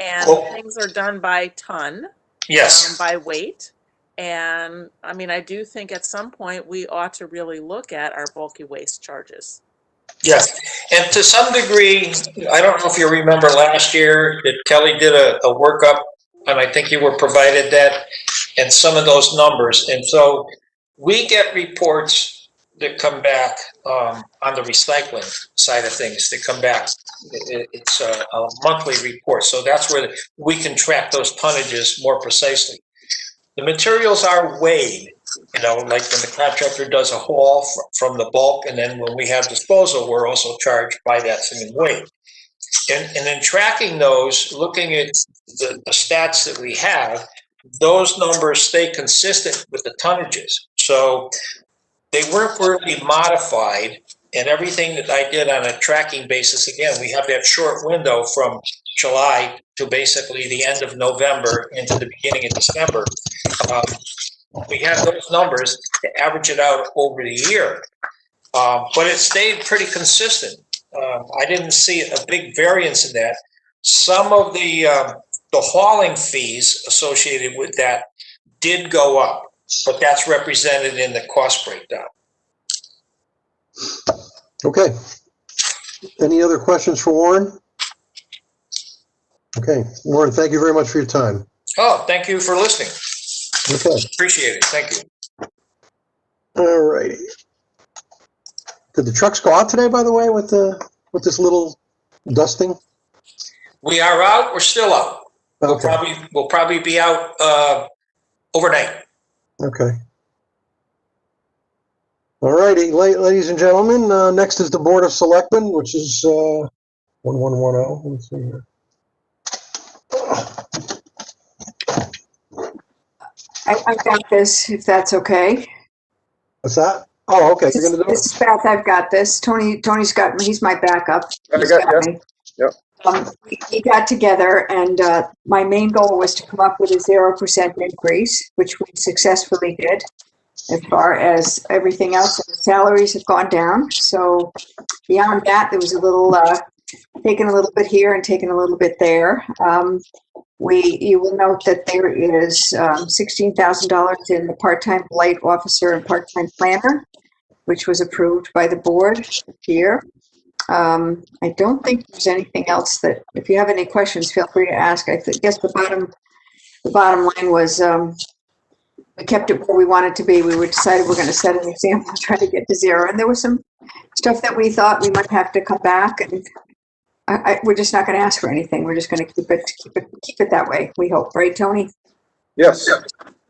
Speaker 13: And things are done by ton.
Speaker 14: Yes.
Speaker 13: By weight. And I mean, I do think at some point we ought to really look at our bulky waste charges.
Speaker 14: Yes, and to some degree, I don't know if you remember last year that Kelly did a workup, and I think you were provided that and some of those numbers. And so we get reports that come back on the recycling side of things that come back. It's a monthly report. So that's where we can track those tonnages more precisely. The materials are weighed, like when the contractor does a haul from the bulk, and then when we have disposal, we're also charged by that same weight. And in tracking those, looking at the stats that we have, those numbers stay consistent with the tonnages. So they weren't really modified, and everything that I did on a tracking basis, again, we have that short window from July to basically the end of November into the beginning of December. We have those numbers to average it out over the year, but it stayed pretty consistent. I didn't see a big variance in that. Some of the hauling fees associated with that did go up, but that's represented in the cost breakdown.
Speaker 1: Okay. Any other questions for Warren? Okay, Warren, thank you very much for your time.
Speaker 14: Oh, thank you for listening.
Speaker 1: Okay.
Speaker 14: Appreciate it. Thank you.
Speaker 1: All righty. Did the trucks go out today, by the way, with this little dusting?
Speaker 14: We are out. We're still out.
Speaker 1: Okay.
Speaker 14: We'll probably be out overnight.
Speaker 1: Okay. All righty, ladies and gentlemen, next is the Board of Selectmen, which is 1110. Let's see here.
Speaker 6: I've got this, if that's okay.
Speaker 1: What's that? Oh, okay, you're gonna do
Speaker 6: This
Speaker 1: it?
Speaker 6: is Beth, I've got this. Tony's got, he's my backup.
Speaker 3: I
Speaker 6: He's
Speaker 3: got
Speaker 6: me.
Speaker 3: Yep.
Speaker 6: We got together and my main goal was to come up with a 0% increase, which we successfully did. As far as everything else, the salaries have gone down. So beyond that, there was a little, taking a little bit here and taking a little bit there. You will note that there is $16,000 in the part-time blight officer and part-time planner, which was approved by the board here. I don't think there's anything else that, if you have any questions, feel free to ask. I guess the bottom line was we kept it where we wanted to be. We decided we're going to set an example, try to get to 0. And there was some stuff that we thought we might have to come back, and we're just not going to ask for anything. We're just going to keep it that way. We hope, right, Tony?
Speaker 3: Yes.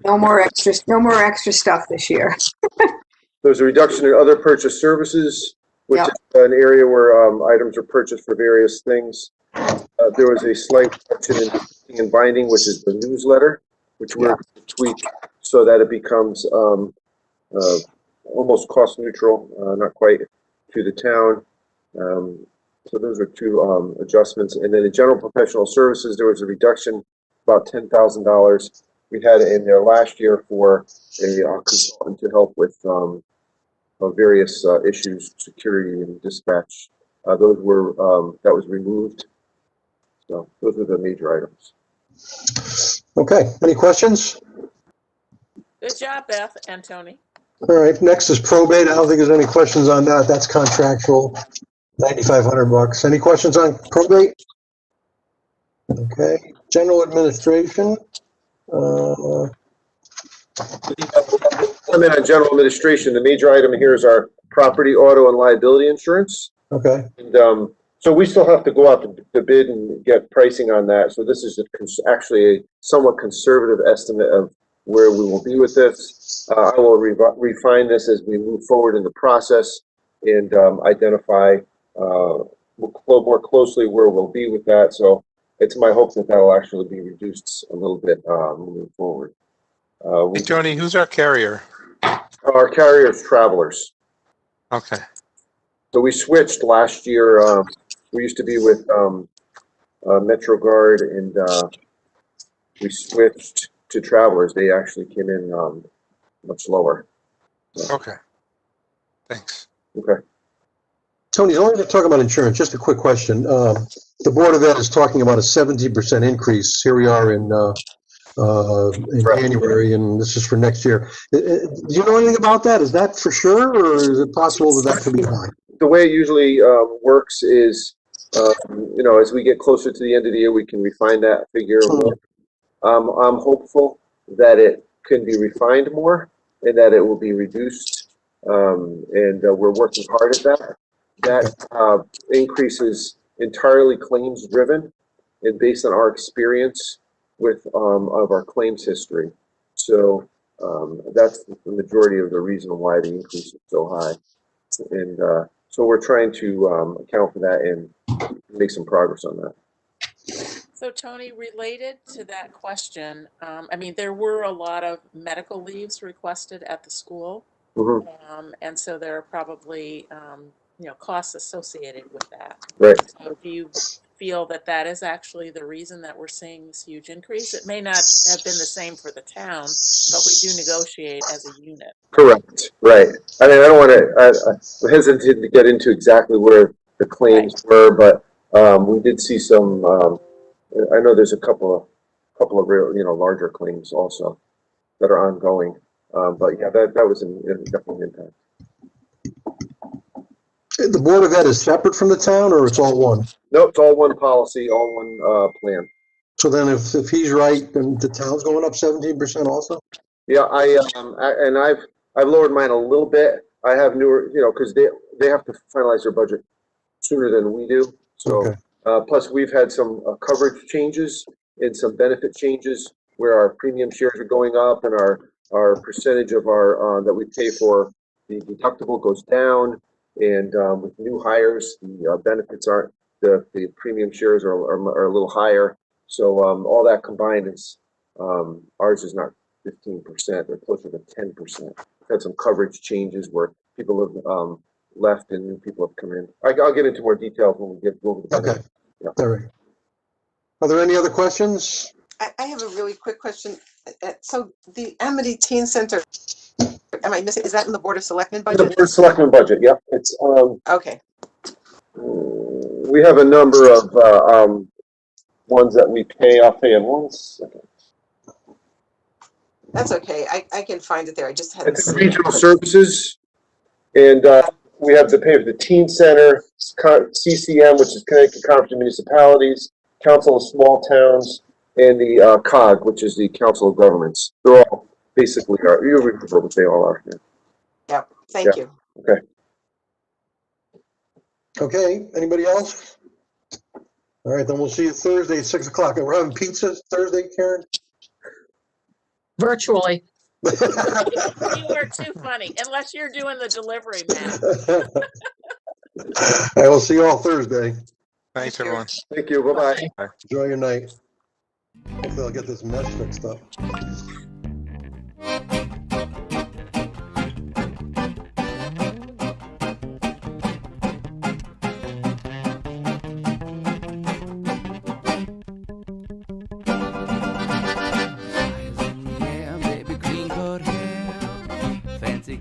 Speaker 6: No more extra stuff this year.
Speaker 3: There's a reduction in other purchase services, which
Speaker 6: Yep.
Speaker 3: is an area where items are purchased for various things. There was a slight reduction in binding, which is the newsletter, which we're going to tweak so that it becomes almost cost neutral, not quite, to the town. So those are two adjustments. And then in general professional services, there was a reduction, about $10,000. We had it in there last year for a consultant to help with various issues, security and dispatch. That was removed. So those are the major items.
Speaker 1: Okay, any questions?
Speaker 13: Good job, Beth and Tony.
Speaker 1: All right, next is probate. I don't think there's any questions on that. That's contractual, $9,500. Any questions on probate? Okay, general administration.
Speaker 3: I'm in on general administration. The major item here is our property, auto, and liability insurance.
Speaker 1: Okay.
Speaker 3: And so we still have to go out to bid and get pricing on that. So this is actually a somewhat conservative estimate of where we will be with this. I will refine this as we move forward in the process and identify more closely where we'll be with that. So it's my hope that will actually be reduced a little bit moving forward.
Speaker 15: Hey, Tony, who's our carrier?
Speaker 3: Our carrier is Travelers.
Speaker 15: Okay.
Speaker 3: So we switched last year. We used to be with MetroGuard, and we switched to Travelers. They actually came in much lower. So.
Speaker 15: Okay. Thanks.
Speaker 3: Okay.
Speaker 1: Tony, as long as we're talking about insurance, just a quick question. The Board of Ed is talking about a 70% increase. Here we are in January, and this is for next year. Do you know anything about that? Is that for sure, or is it possible that could be high?
Speaker 3: The way it usually works is, as we get closer to the end of the year, we can refine that figure more. I'm hopeful that it can be refined more and that it will be reduced, and we're working hard at that. That increase is entirely claims driven and based on our experience with of our claims history. So that's the majority of the reason why the increase is so high. And so we're trying to account for that and make some progress on that.
Speaker 13: So Tony, related to that question, I mean, there were a lot of medical leaves requested at the school.
Speaker 3: Mm-hmm.
Speaker 13: And so there are probably, costs associated with that.
Speaker 3: Right.
Speaker 13: So do you feel that that is actually the reason that we're seeing this huge increase? It may not have been the same for the town, but we do negotiate as a unit.
Speaker 3: Correct. Right. I mean, I don't want to, I hesitate to get into exactly where the claims were, but we did see some, I know there's a couple of real, larger claims also that are ongoing. But yeah, that was definitely an impact.
Speaker 1: The Board of Ed is separate from the town, or it's all one?
Speaker 3: No, it's all one policy, all one plan.
Speaker 1: So then if he's right, then the town's going up 17% also?
Speaker 3: Yeah, I've lowered mine a little bit. I have newer, because they have to finalize their budget sooner than we do. So Plus, we've had some coverage changes and some benefit changes where our premium shares are going up and our percentage of our that we pay for the deductible goes down. And with new hires, the benefits aren't, the premium shares are a little higher. So all that combined is, ours is not 15%, they're closer to 10%. Had some coverage changes where people have left and new people have come in. I'll get into more details when we get over the
Speaker 1: Okay. Yeah. All right. Are there any other questions?
Speaker 8: I have a really quick question. So the Amity Teen Center, am I missing, is that in the Board of Selectmen budget?
Speaker 3: The Board of Selectmen budget, yep. It's,
Speaker 8: okay.
Speaker 3: We have a number of ones that we pay. I'll pay in 1 second.
Speaker 8: That's okay. I can find it there. I just had
Speaker 3: It's regional services, and we have to pay for the Teen Center, CCM, which is Connecticut Conference of Municipalities, Council of Small Towns, and the COG, which is the Council of Governments. They're all basically are. You remember what they all are. Yeah.
Speaker 8: Yep. Thank you.
Speaker 3: Okay.
Speaker 1: Okay. Anybody else? All right, then we'll see you Thursday at 6 o'clock. And we're having pizza Thursday, Karen?
Speaker 16: Virtually.
Speaker 13: You are too funny, unless you're doing the delivery, Matt.
Speaker 1: I will see you all Thursday.
Speaker 15: Thanks, everyone.
Speaker 3: Thank you. Bye-bye.
Speaker 15: Bye.
Speaker 1: Enjoy your night. Hopefully I'll get this mess fixed up.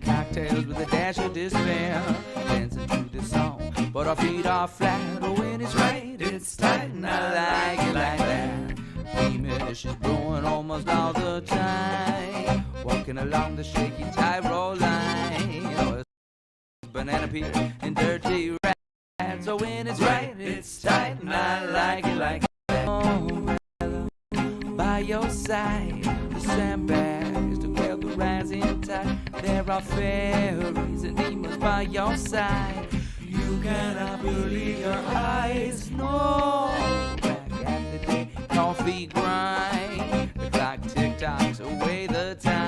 Speaker 17: Cocktails with a dash of despair, dancing to this song, but our feet are flat. Oh, when it's right, it's tight, and I like it like that. Female, she's blowing almost all the time, walking along the shaky tightrope line. Oh, it's banana peel and dirty rats. So when it's right, it's tight, and I like it like that. Oh, by your side, the sandbags to quell the rising tide. There are fairies and demons by your side. You cannot believe your eyes. No, back at the day, coffee grind. The clock tick tocks away the time.